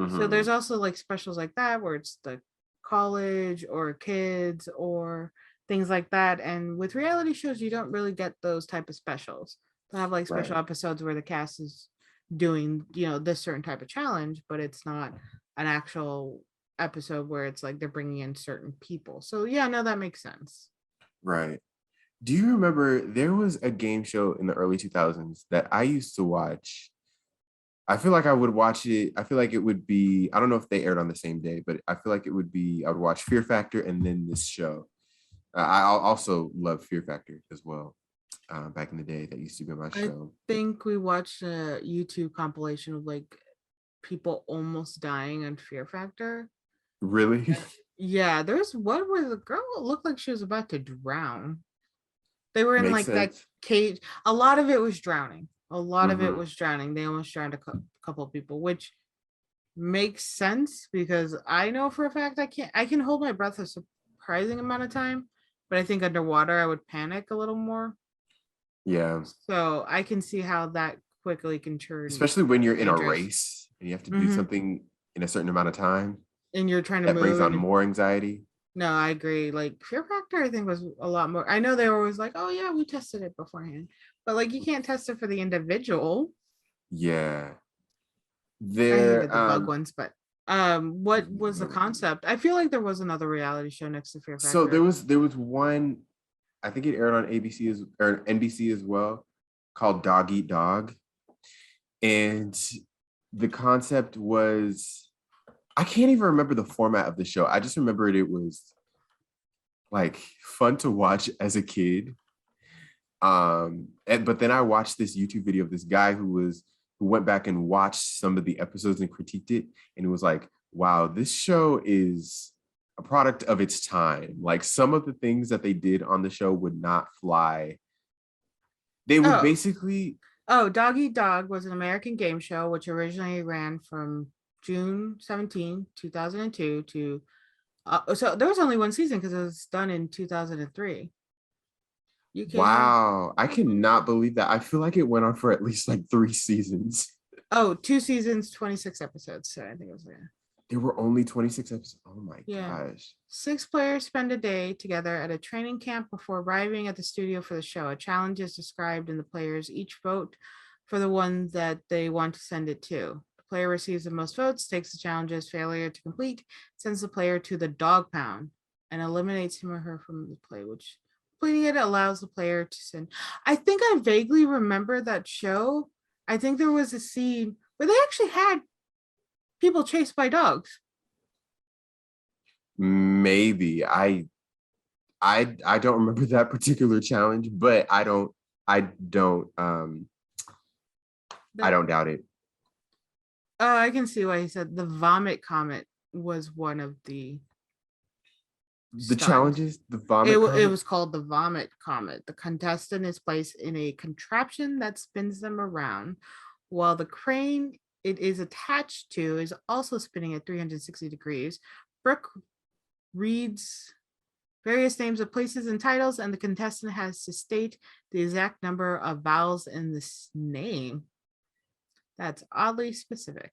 So there's Hmm. also like specials like that where it's the college or kids or things like that. And with reality shows, you don't really get those type of specials. They have like special Right. episodes where the cast is doing, this certain type of challenge, but it's not an actual episode where it's like they're bringing in certain people. So yeah, no, that makes sense. Right. Do you remember there was a game show in the early 2000s that I used to watch? I feel like I would watch it. I feel like it would be, I don't know if they aired on the same day, but I feel like it would be, I would watch Fear Factor and then this show. Also love Fear Factor as well. Back in the day, that used to be my I show. think we watched a YouTube compilation of like people almost dying on Fear Factor. Really? Yeah, there's what was the girl looked like she was about to drown. They were in Makes like that sense. cage. A lot of it was drowning. A lot of it Hmm. was drowning. They almost drowned a couple of people, which makes sense because I know for a fact I can hold my breath a surprising amount of time, but I think underwater I would panic a little more. Yeah. So I can see how that quickly can turn Especially when you're in a dangerous. race and you have to do Hmm. something in a certain amount of time, And you're trying to that brings move on and more anxiety. no, I agree. Like Fear Factor, I think was a lot more. I know they were always like, "Oh yeah, we tested it beforehand," but like you can't test it for the individual. Yeah. I There, hated the bug ones, but what was the no. concept? I feel like there was another reality show next to Fear So Factor. there was one, I think it aired on ABC or NBC as well, called Dog Eat Dog. And the concept was, I can't even remember the format of the show. I just remembered it was like fun to watch as a kid. But then I watched this YouTube video of this guy who went back and watched some of the episodes and critiqued it, and it was like, wow, this show is a product of its time. Like, some of the things that they did on the show would not fly. They would Oh, basically, Dog Eat Dog was an American game show which originally ran from June 17, 2002 to so there was only one season because it was done in 2003. You can wow, I cannot believe that. I feel like it went on for at least like 3 seasons. Oh, 2 seasons, 26 episodes. So I think it was there. There were only 26 episodes. Oh my Yeah. gosh. 6 players spend a day together at a training camp before arriving at the studio for the show. A challenge is described and the players each vote for the one that they want to send it to. The player receives the most votes, takes the challenge's failure to complete, sends the player to the dog pound, and eliminates him or her from the play, which completing it allows the player to send. I think I vaguely remember that show. I think there was a scene where they actually had people chased by dogs. Maybe I don't remember that particular challenge, but I The don't doubt it. Oh, I can see why he said the vomit comet was one of the The stunts. challenges, the vomit It comet. was called the vomit comet. The contestant is placed in a contraption that spins them around, while the crane it is attached to is also spinning at 360 degrees. Brooke reads various names of places and titles, and the contestant has to state the exact number of vowels in this name. That's oddly specific.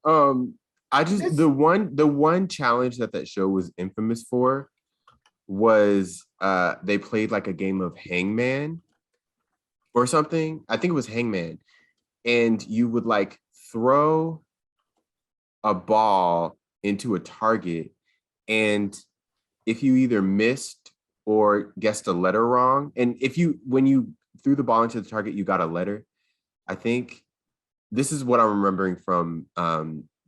um, I just This the one challenge that show was infamous for was they played like a game of hangman or something. I think it was hangman, and you would like throw a ball into a target, and if you either missed or guessed a letter wrong, and if you when you threw the ball into the target, you got a letter. I think this is what I'm remembering from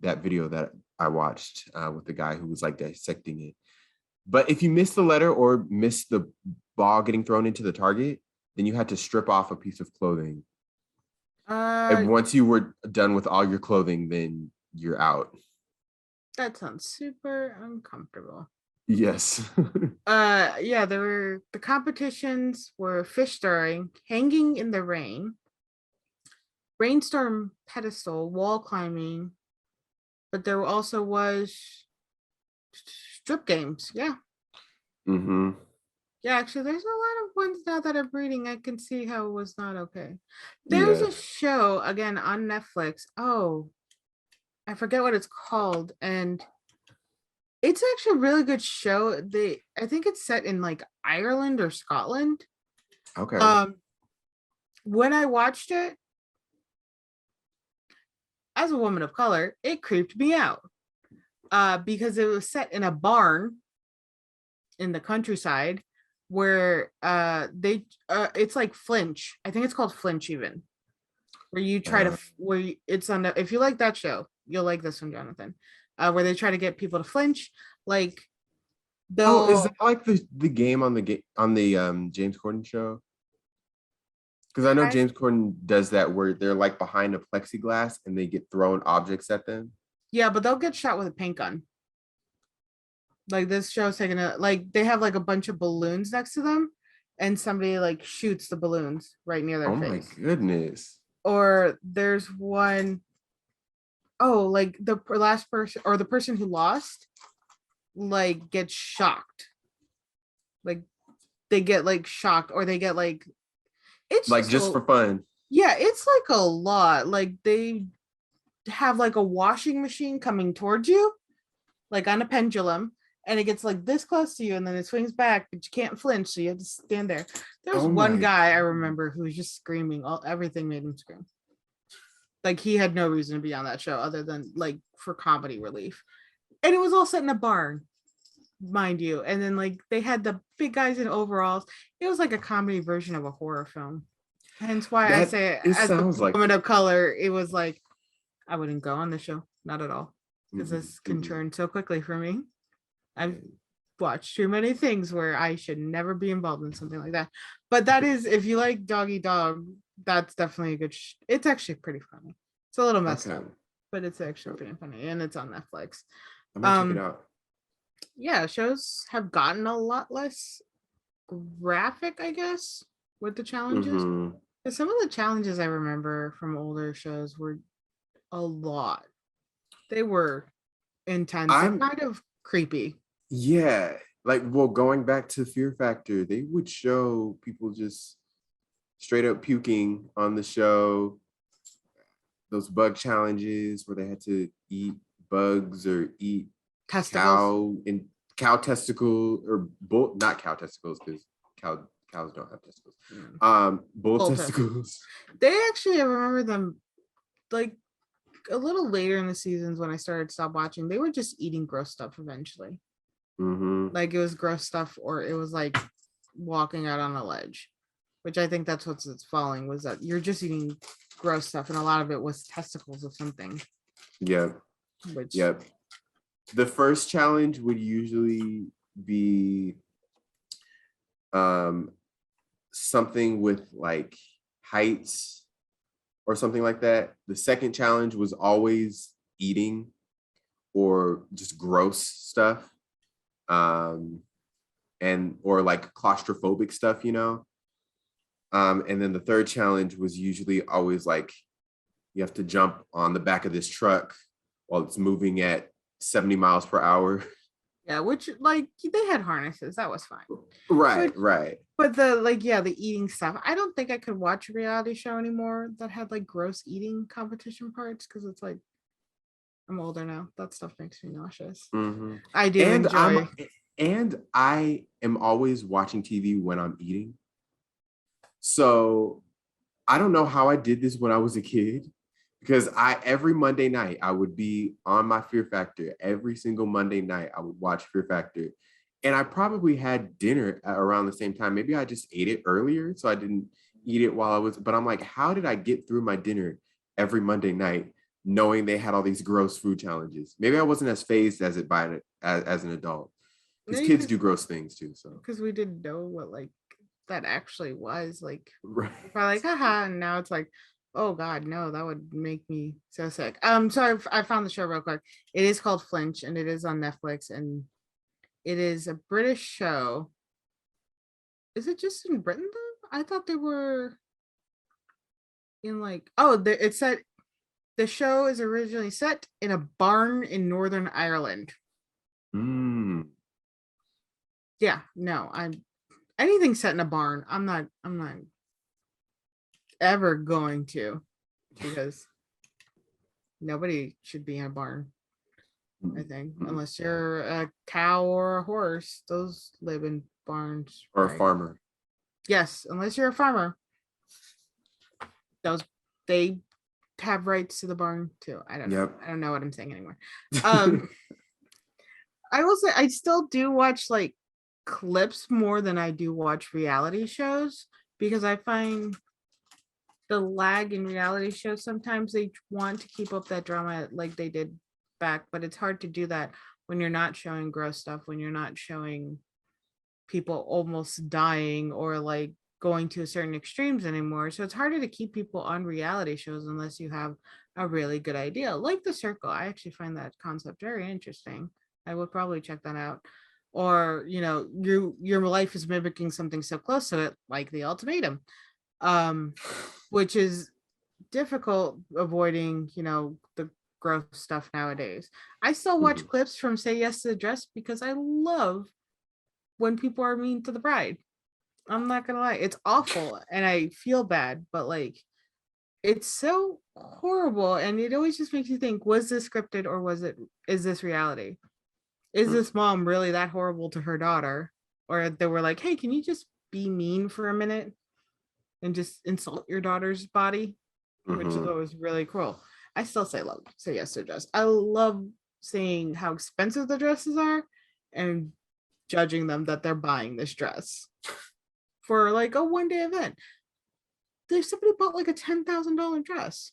that video that I watched with the guy who was like dissecting it. But if you missed the letter or missed the ball getting thrown into the target, then you had to strip off a piece of clothing. Uh, And once you were done with all your clothing, then you're out. that sounds super uncomfortable. Yes. Yeah, the competitions were fish throwing, hanging in the rain, rainstorm pedestal, wall climbing, but there also was strip games. Yeah. Mm-hmm. Yeah, actually, there's a lot of ones now that I'm reading. I can see how it was not okay. There's Yeah. a show again on Netflix. Oh, I forget what it's called, and it's actually a really good show. I think it's set in like Ireland or Scotland. Okay. When I watched it as a woman of color, it creeped me out. Because it was set in a barn in the countryside where it's like Flinch. I think it's called Flinch even. Where you try to it's on the, if you like that show, you'll like this one, Jonathan. Where they try to get people to flinch, like Oh, is they'll that like the game on the James Corden show? Because I know I, James Corden does that where they're like behind a plexiglass and they get thrown objects at them. yeah, but they'll get shot with a paint gun. Like this show's taking a like they have like a bunch of balloons next to them, and somebody like shoots the balloons right near their Oh my face. goodness. Or there's one, oh, like the last person or the person who lost, like gets shocked. Like they get like shocked, or they get like it's Like just for fun. yeah, it's like a lot. Like they have like a washing machine coming towards you, like on a pendulum, and it gets like this close to you, and then it swings back, but you can't flinch, so you have to stand there. There's Oh one my guy I goodness. remember who was just screaming. Everything made him scream. Like he had no reason to be on that show other than like for comedy relief. And it was all set in a barn, mind you. And then like they had the big guys in overalls. It was like a comedy version of a horror film. Hence why I That say, it as a sounds like woman of color, it was like I wouldn't go on the show, not at all, because this can mhm. turn so quickly for me. I've watched too many things where I should never be involved in something like that. But that is, if you like Doggy Dog, that's definitely a good. It's actually pretty funny. It's a little messed Okay. up, but it's actually pretty funny, and it's on Netflix. I'm gonna check it out. Yeah, shows have gotten a lot less graphic, I guess, with the challenges. Mm-hmm. Some of the challenges I remember from older shows were a lot. They were intense and I'm kind of creepy. Yeah, like well, going back to Fear Factor, they would show people just straight up puking on the show. Those bug challenges where they had to eat bugs or eat Testicles. cow testicle or bull, not cow testicles because cows don't have testicles. Bull Bull testicles. They actually, I remember them like a little later in the seasons when I started stop watching. They were just eating gross stuff eventually. Mm-hmm. Like it was gross stuff, or it was like walking out on a ledge, which I think that's what's it's falling, was that you're just eating gross stuff, and a lot of it was testicles of something. Yep. Which Yep. The first challenge would usually be something with like heights or something like that. The second challenge was always eating or just gross stuff. And or like claustrophobic stuff, you know. And then the third challenge was usually always like you have to jump on the back of this truck while it's moving at 70 miles per hour. yeah, which like they had harnesses, that was fine. Right, But right. but the like yeah, the eating stuff. I don't think I could watch a reality show anymore that had like gross eating competition parts, because it's like I'm older now. That stuff makes me nauseous. Mm-hmm. I do And enjoy. I am always watching TV when I'm eating. So I don't know how I did this when I was a kid, because every Monday night I would be on my Fear Factor. Every single Monday night I would watch Fear Factor. And I probably had dinner around the same time. Maybe I just ate it earlier, so I didn't eat it while I was, but I'm like, how did I get through my dinner every Monday night knowing they had all these gross food challenges? Maybe I wasn't as phased as it as an adult, because Maybe kids do gross things too. So because we didn't know what like that actually was. Like, Right. probably like, haha, and now it's like, oh God, no, that would make me so sick. So I found the show real quick. It is called Flinch, and it is on Netflix, and it is a British show. Is it just in Britain though? I thought they were in like, it said the show is originally set in a barn in Northern Ireland. Mm. Yeah, no, I'm anything set in a barn. I'm not ever going to, because nobody should be in a barn, I think, unless you're a cow or a horse. Those live in barns. Or right? a farmer. Yes, unless you're a farmer. They have rights to the barn too. I don't know. Yep. I don't know what I'm saying anymore. I will say I still do watch like clips more than I do watch reality shows, because I find the lag in reality shows, sometimes they want to keep up that drama like they did back, but it's hard to do that when you're not showing gross stuff, when you're not showing people almost dying or like going to certain extremes anymore. So it's harder to keep people on reality shows unless you have a really good idea. Like The Circle, I actually find that concept very interesting. I would probably check that out. Or, your life is mimicking something so close to it, like The Ultimatum, which is difficult avoiding, the gross stuff nowadays. I still watch clips from Say Yes to the Dress because I love when people are mean to the bride. I'm not gonna lie, it's awful and I feel bad, but like it's so horrible, and it always just makes you think, was this scripted or is this reality? Is this mom really that horrible to her daughter? Or they were like, hey, can you just be mean for a minute and just insult your daughter's body? Which is always really cruel. I still say yes to dress. I love seeing how expensive the dresses are and judging them that they're buying this dress for like a one-day event. There's somebody bought like a $10,000 dress.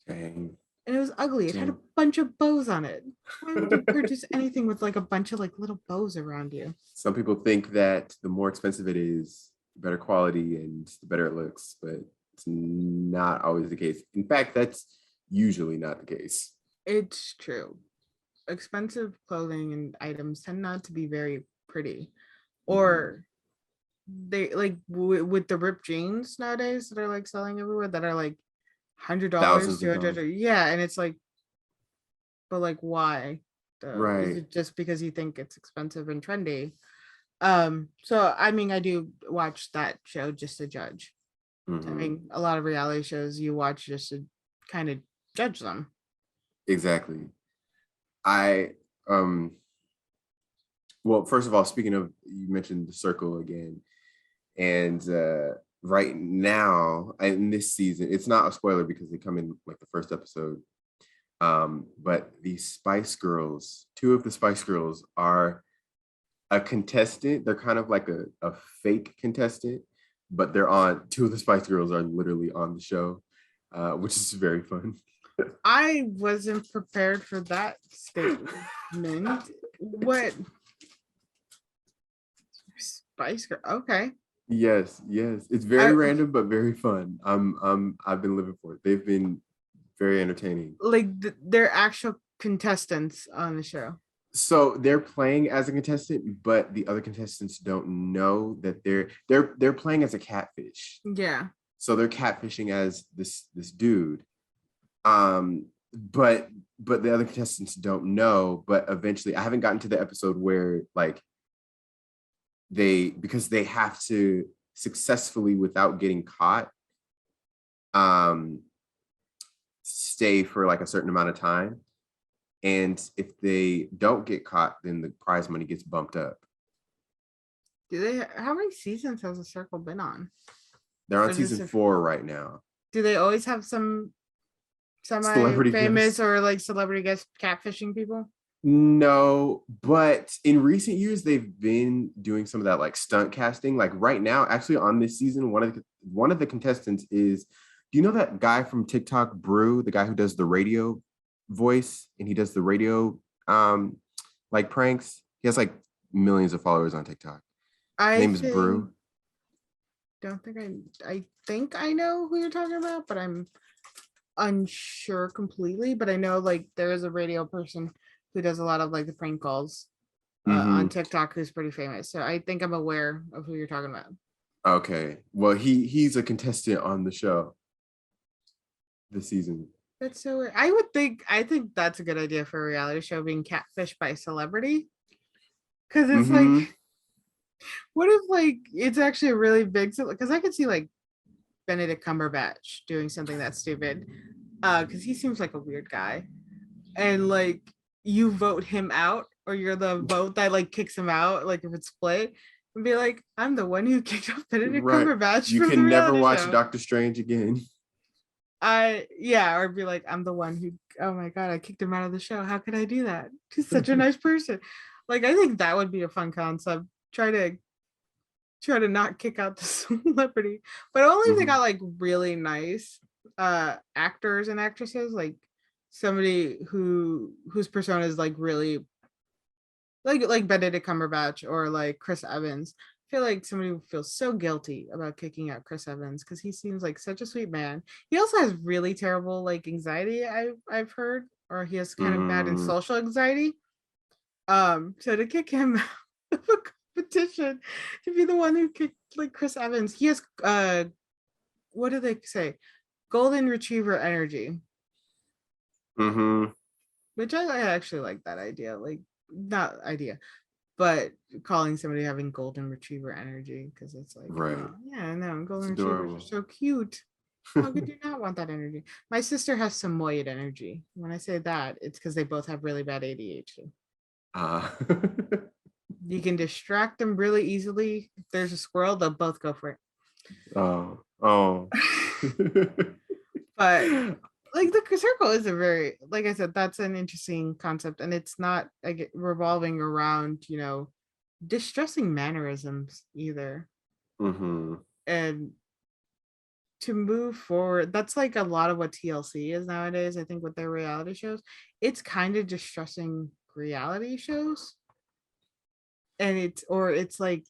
Dang. And it was ugly. It had a bunch of bows on it. Why would you purchase anything with like a bunch of like little bows around you? Some people think that the more expensive it is, the better quality and the better it looks, but it's not always the case. In fact, that's usually not the case. It's true. Expensive clothing and items tend not to be very pretty. Or they like with the ripped jeans nowadays that are like selling everywhere that are like $100, $200. Yeah, and it's like, but like, why? Right. Is it just because you think it's expensive and trendy? So I mean, I do watch that show just to judge. I mean, a lot of reality shows you watch just to kind of judge them. Exactly. Well, first of all, speaking of, you mentioned The Circle again, and right now in this season, it's not a spoiler because they come in like the first episode, but the Spice Girls, two of the Spice Girls are a contestant. They're kind of like a fake contestant, but two of the Spice Girls are literally on the show, which is very fun. I wasn't prepared for that statement. What? Spice Girl? Okay. Yes. It's very random, but very fun. I've been living for it. They've been very entertaining. Like they're actual contestants on the show. So they're playing as a contestant, but the other contestants don't know that they're playing as a catfish. Yeah. So they're catfishing as this dude. But the other contestants don't know. But eventually, I haven't gotten to the episode where like because they have to successfully, without getting caught, stay for like a certain amount of time. And if they don't get caught, then the prize money gets bumped up. How many seasons has The Circle been on? They're on season 4 right now. Do they always have some semi-famous or like celebrity guest catfishing people? No, but in recent years, they've been doing some of that like stunt casting. Like right now, actually on this season, one of the contestants is, do you know that guy from TikTok, Brew, the guy who does the radio voice, and he does the radio like pranks? He has like millions of followers on TikTok. I Name is think Brew. don't think I think I know who you're talking about, but I'm unsure completely. But I know like there is a radio person who does a lot of like the prank calls Hmm. on TikTok who's pretty famous. So I think I'm aware of who you're talking about. Okay. Well, he's a contestant on the show this season. That's so weird. I think that's a good idea for a reality show being catfished by a celebrity. Cause it's like, Hmm. what if like it's actually a really big because I could see like Benedict Cumberbatch doing something that stupid. Because he seems like a weird guy. And like you vote him out, or you're the vote that like kicks him out, like if it's split, and be like, I'm the one who kicked off Benedict Right. Cumberbatch You from the can never reality watch show. Doctor Strange again. I yeah, or be like, I'm the one who oh my god, I kicked him out of the show. How could I do that? He's such a nice person. Like I think that would be a fun concept. Try to not kick out the celebrity. But only if they Hmm. got like really nice actors and actresses, like somebody whose persona is like really like Benedict Cumberbatch or like Chris Evans. I feel like somebody would feel so guilty about kicking out Chris Evans because he seems like such a sweet man. He also has really terrible like anxiety, I've heard, or he has kind of bad and Mm. social anxiety. So to kick him out of a competition to be the one who kicked like Chris Evans, he has what do they say? Golden retriever energy, Hmm. which I actually like that idea. Like not idea, but calling somebody having golden retriever energy because it's like, Right. yeah, no, It's golden retrievers are adorable. so cute. How could you not want that energy? My sister has Samoyed energy. When I say that, it's because they both have really bad ADHD. uh, You can distract them really easily. If there's a squirrel, they'll both go for oh, oh. it. But like the circle is a very, like I said, that's an interesting concept, and it's not like revolving around distressing mannerisms either. Hmm. And to move forward, that's like a lot of what TLC is nowadays. I think with their reality shows, it's kind of distressing reality shows, and it's like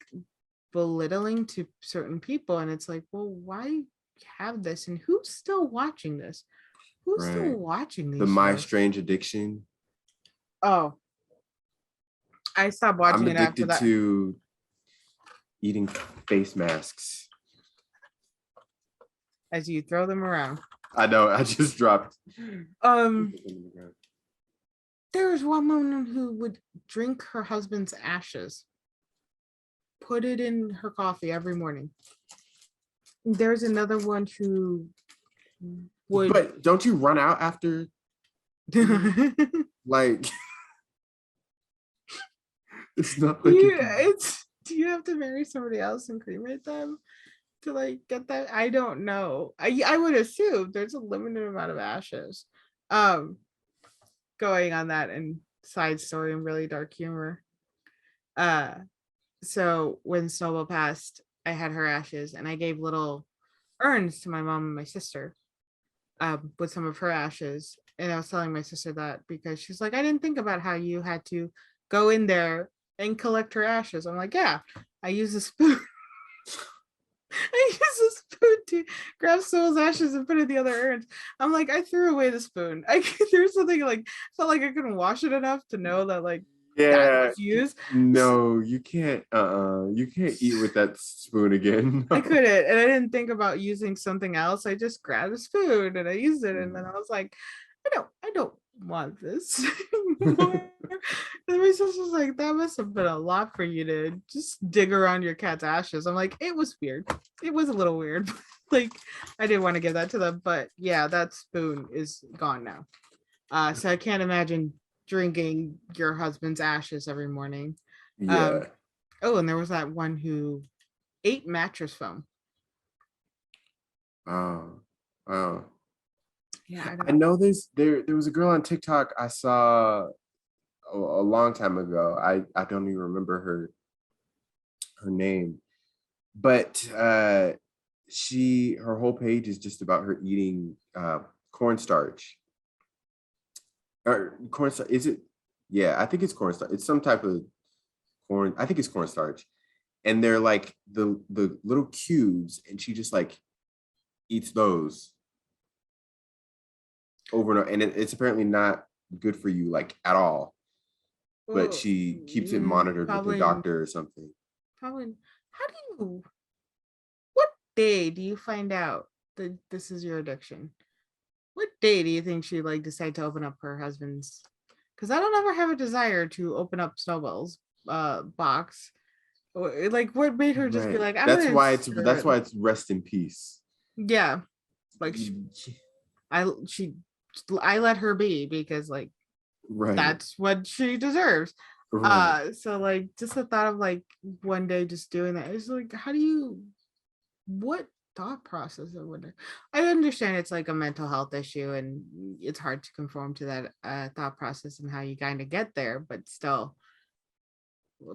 belittling to certain people, and it's like, well, why have this, and who's still watching this? Who's still Right. watching The these My shows? Strange Addiction. Oh, I stopped I'm watching it after addicted that. to eating face masks. As you throw them around. I know. I just dropped. Um, there was one woman who would drink her husband's ashes, put it in her coffee every morning. There's another one who would. But don't you run out after like it's not like you can. Do you have to marry somebody else and cremate them to like get that? I don't know. I would assume there's a limited amount of ashes. Um, going on that and side story and really dark humor. Uh, so when Snowball passed, I had her ashes and I gave little urns to my mom and my sister with some of her ashes. And I was telling my sister that because she's like, I didn't think about how you had to go in there and collect her ashes. I'm like, yeah, I use a spoon. I use a spoon to grab Soul's ashes and put it in the other urns. I'm like, I threw away the spoon. There's something like felt like I couldn't wash it enough to know that like that Yeah. was used. No, you can't. You can't eat with that spoon again. I No. couldn't, and I didn't think about using something else. I just grabbed a spoon and I used it, and then Mm. I was like, I don't want this anymore. And my sister's like, that must have been a lot for you to just dig around your cat's ashes. I'm like, it was weird. It was a little weird. Like, I didn't want to give that to them, but yeah, that spoon is gone now. So I can't imagine drinking your husband's ashes every morning. Um, Yeah. oh, and there was that one who ate mattress foam. Oh. Oh. Yeah, I I don't. know this. There was a girl on TikTok I saw a long time ago. I don't even remember her name, but her whole page is just about her eating cornstarch or Is it? Yeah, I think it's cornstarch. It's some type of corn. I think it's cornstarch, and they're like the little cubes, and she just like eats those over and over, and it's apparently not good for you like at all. But Well, she keeps it monitored with her probably, doctor or something. probably. How do you? What day do you find out that this is your addiction? What day do you think she like decide to open up her husband's? Because I don't ever have a desire to open up Snowball's box. Like, what made her just be Right. like, I'm gonna That's insert why it? it's rest in peace. Yeah, like I she I let her be because like Right. that's what she deserves. Right. So like just the thought of like one day just doing that is like, how do you, what thought process? I wonder. I understand it's like a mental health issue and it's hard to conform to that thought process and how you kind of get there, but still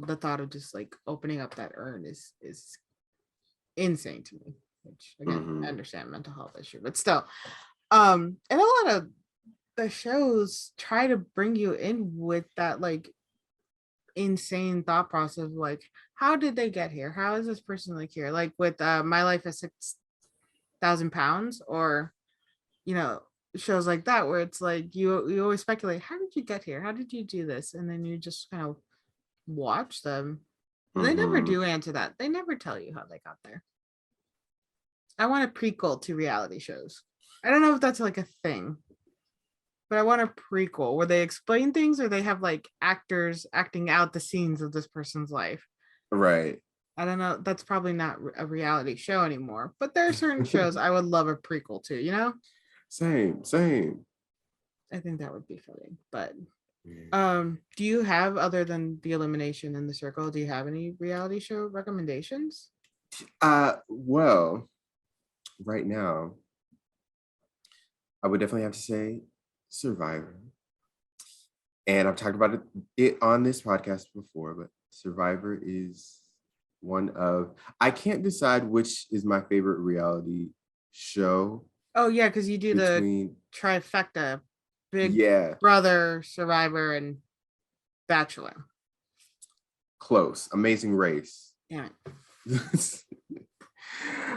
the thought of just like opening up that urn is insane to me. Which again, I Mhm. understand mental health issue, but still, and a lot of the shows try to bring you in with that like insane thought process of like, how did they get here? How is this person like here? Like with My Life as 6,000 pounds, or you know, shows like that where it's like you always speculate, how did you get here? How did you do this? And then you just kind of watch them. And they never Mhm. do answer that. They never tell you how they got there. I want a prequel to reality shows. I don't know if that's like a thing, but I want a prequel where they explain things or they have like actors acting out the scenes of this person's life. Right. I don't know. That's probably not a reality show anymore, but there are certain shows I would love a prequel to, you know? Same, same. I think that would be funny. But Yeah. do you have, other than the elimination in the circle, do you have any reality show recommendations? Well, right now, I would definitely have to say Survivor. And I've talked about it on this podcast before, but Survivor is one of, I can't decide which is my favorite reality show Oh yeah, because you do the between, trifecta: Big yeah, Brother, Survivor, and Bachelor. close, Amazing Race. Damn it.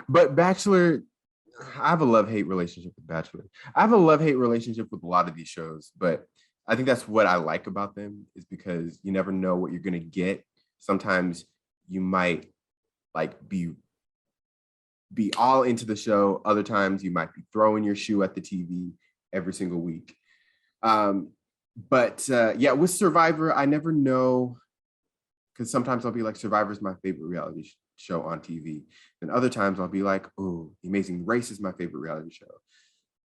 But Bachelor, I have a love-hate relationship with Bachelor. I have a love-hate relationship with a lot of these shows, but I think that's what I like about them, is because you never know what you're gonna get. Sometimes you might like be all into the show. Other times you might be throwing your shoe at the TV every single week. Um, but yeah, with Survivor, I never know, because sometimes I'll be like, Survivor is my favorite reality show on TV. And other times I'll be like, oh, The Amazing Race is my favorite reality show.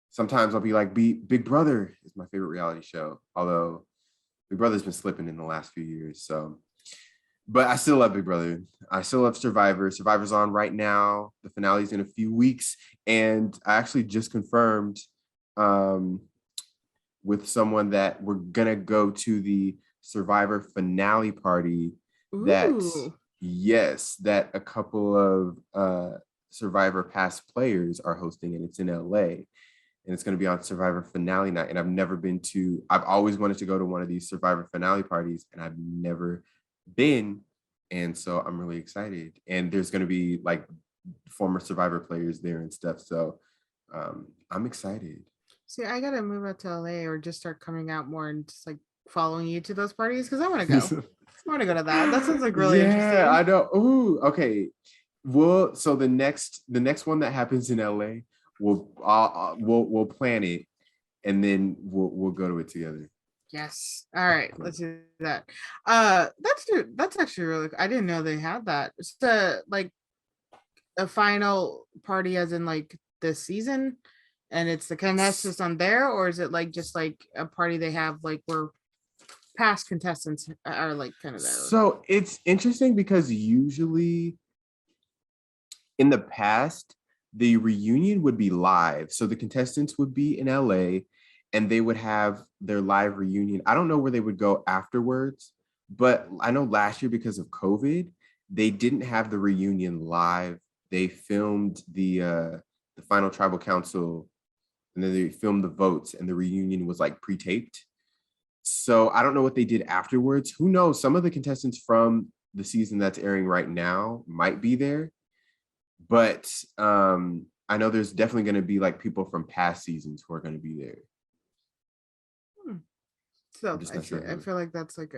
Sometimes I'll be like, Big Brother is my favorite reality show. Although Big Brother's been slipping in the last few years. So, but I still love Big Brother. I still love Survivor. Survivor's on right now. The finale's in a few weeks. And I actually just confirmed um, with someone that we're going to go to the Survivor finale party that, Ooh. yes, that a couple of Survivor past players are hosting, and it's in LA. And it's going to be on Survivor finale night. And I've always wanted to go to one of these Survivor finale parties, and I've never been. And so I'm really excited. And there's going to be like former Survivor players there and stuff. So I'm excited. See, I gotta move out to LA or just start coming out more and just like following you to those parties because I want to go. I want to go to that. That sounds like really Yeah, I interesting. know. Ooh, okay. Well, so the next one that happens in LA, we'll plan it, and then we'll go to it together. Yes. All right, let's do that. That's actually really. I didn't know they had that. It's the like a final party, as in like this season, and it's the contestants on there, or is it like just like a party they have like where past contestants are like kind of there? So it's interesting because usually in the past, the reunion would be live. So the contestants would be in LA and they would have their live reunion. I don't know where they would go afterwards, but I know last year because of COVID, they didn't have the reunion live. They filmed the final tribal council, and then they filmed the votes, and the reunion was like pre-taped. So I don't know what they did afterwards. Who knows? Some of the contestants from the season that's airing right now might be there, but I know there's definitely going to be like people from past seasons who are going to be there. So I feel like that's like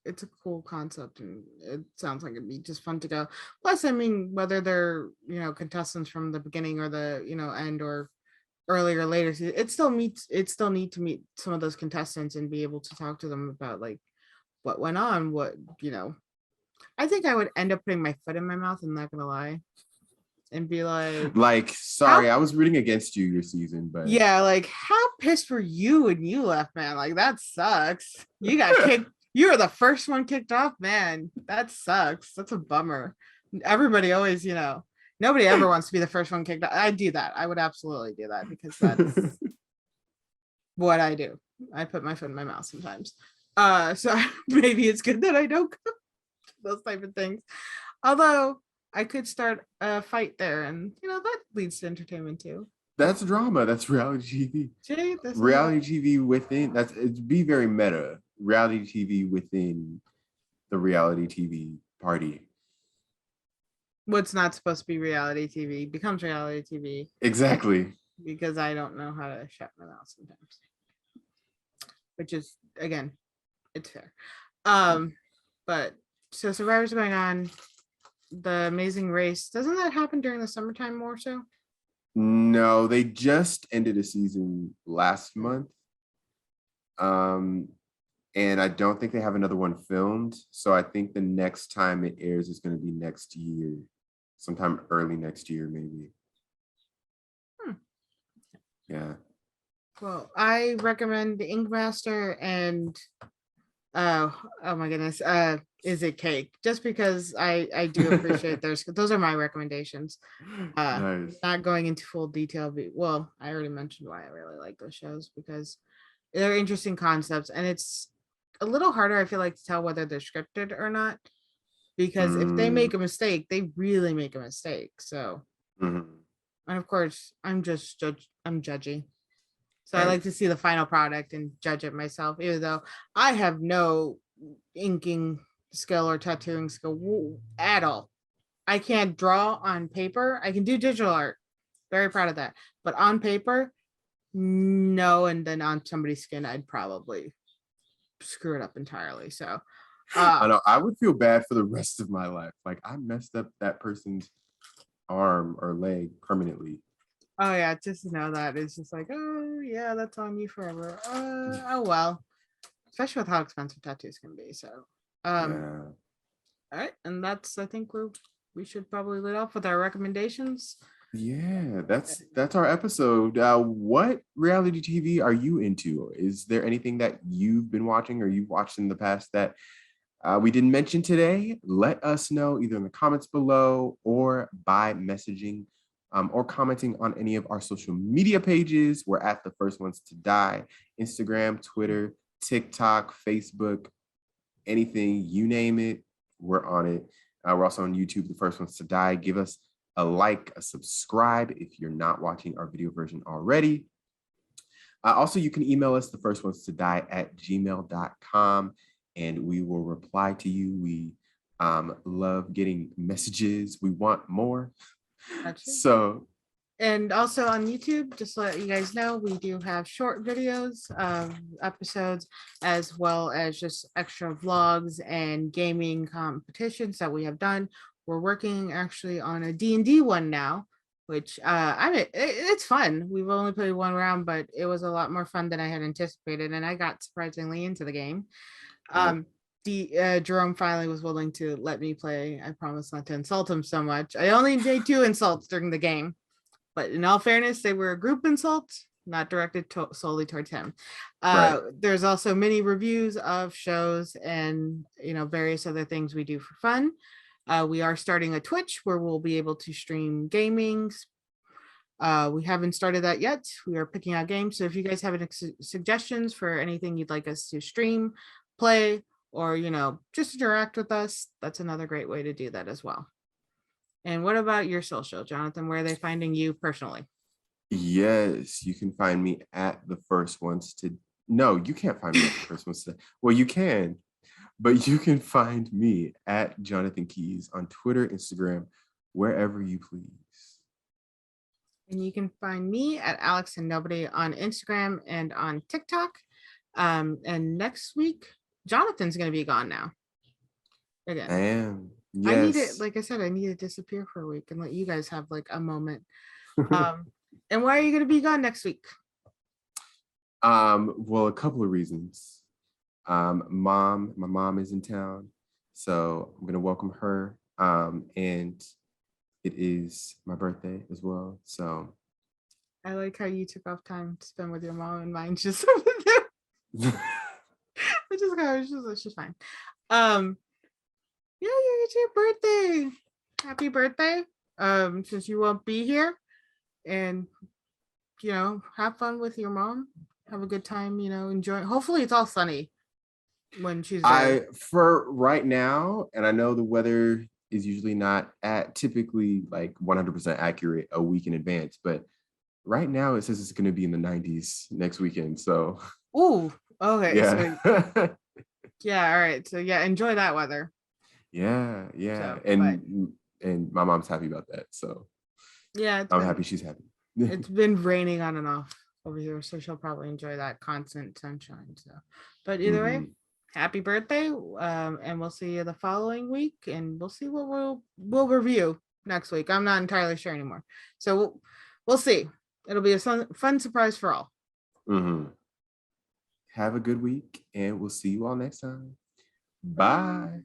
it's a cool concept, and it sounds like it'd be just fun to go. Plus, I mean, whether they're contestants from the beginning or the end or earlier or later, it still need to meet some of those contestants and be able to talk to them about like what went on, I think I would end up putting my foot in my mouth. I'm not gonna lie, and be like, Sorry, I was rooting against you your season, but yeah, like how pissed were you when you left, man? Like that sucks. You got kicked. You were the first one kicked off, man. That sucks. That's a bummer. Everybody always, nobody ever wants to be the first one kicked off. I do that. I would absolutely do that because that's what I do. I put my foot in my mouth sometimes. So maybe it's good that I don't go those type of things. Although I could start a fight there, and that leads to entertainment too. That's drama. That's reality TV. See, reality TV within it'd be very meta. Reality TV within the reality TV party. What's not supposed to be reality TV becomes reality TV. Exactly. Because I don't know how to shut my mouth sometimes. Which is, again, it's fair. But so Survivor's going on. The Amazing Race, doesn't that happen during the summertime more so? No, they just ended a season last month. And I don't think they have another one filmed. So I think the next time it airs is going to be next year, sometime early next year, maybe. Yeah. Well, I recommend the Ink Master and oh my goodness, Is It Cake? Just because I do appreciate those are my recommendations. Nice. Not going into full detail, but well, I already mentioned why I really like those shows because they're interesting concepts, and it's a little harder, I feel like, to tell whether they're scripted or not. Because if they make a mistake, they really make a mistake. So, and of course, I'm judgy. So I like to see the final product and judge it myself, even though I have no inking skill or tattooing skill at all. I can't draw on paper. I can do digital art. Very proud of that. But on paper, no. And then on somebody's skin, I'd probably screw it up entirely. So I know I would feel bad for the rest of my life. Like I messed up that person's arm or leg permanently. Oh yeah, just to know that it's just like, oh yeah, that's on you forever. Oh well, especially with how expensive tattoos can be. So, Yeah. All right, and that's I think we should probably lead off with our recommendations. Yeah, that's our episode. What reality TV are you into? Is there anything that you've been watching or you've watched in the past that we didn't mention today? Let us know either in the comments below or by messaging or commenting on any of our social media pages. We're at The First Ones to Die, Instagram, Twitter, TikTok, Facebook, anything, you name it, we're on it. We're also on YouTube, The First Ones to Die. Give us a like, a subscribe if you're not watching our video version already. Also, you can email us, thefirstones2die@gmail.com, and we will reply to you. We love getting messages. We want more. So, and also on YouTube, just to let you guys know, we do have short videos of episodes, as well as just extra vlogs and gaming competitions that we have done. We're working actually on a D&D one now, which it's fun. We've only played one round, but it was a lot more fun than I had anticipated, and I got surprisingly into the game. Jerome finally was willing to let me play. I promise not to insult him so much. I only did 2 insults during the game, but in all fairness, they were a group insult, not directed solely towards him. There's also many reviews of shows and various other things we do for fun. We are starting a Twitch where we'll be able to stream gaming. We haven't started that yet. We are picking out games. So if you guys have any suggestions for anything you'd like us to stream, play, or just interact with us, that's another great way to do that as well. And what about your social, Jonathan? Where are they finding you personally? Yes, you can find me at The First Ones to. No, you can't find me at The First Ones to. Well, you can, But you can find me at Jonathan Keys on Twitter, Instagram, wherever you please. And you can find me at Alex and Nobody on Instagram and on TikTok. And next week, Jonathan's going to be gone now. I Again. am. I need it, Yes. like I said, I need to disappear for a week and let you guys have like a moment. And why are you going to be gone next week? Well, a couple of reasons. My mom is in town, so I'm gonna welcome her. And it is my birthday as well. So I like how you took off time to spend with your mom and mine's just over there. Which is kind of it's just fine. Yeah, it's your birthday. Happy birthday. Since you won't be here, and have fun with your mom. Have a good time, enjoy. Hopefully it's all sunny when she's there. For right now, and I know the weather is usually not at typically like 100% accurate a week in advance, but right now it says it's going to be in the 90s next weekend. So Ooh, okay. yeah. So, yeah, all right. So yeah, enjoy that weather. Yeah. So, and my mom's happy about that. So yeah, I'm happy she's happy. it's been raining on and off over here, so she'll probably enjoy that constant sunshine. So, but either way, happy birthday. And we'll see you the following week, and we'll see what we'll review next week. I'm not entirely sure anymore. So we'll see. It'll be a fun surprise for all. Have a good week, and we'll see you all next time. Bye.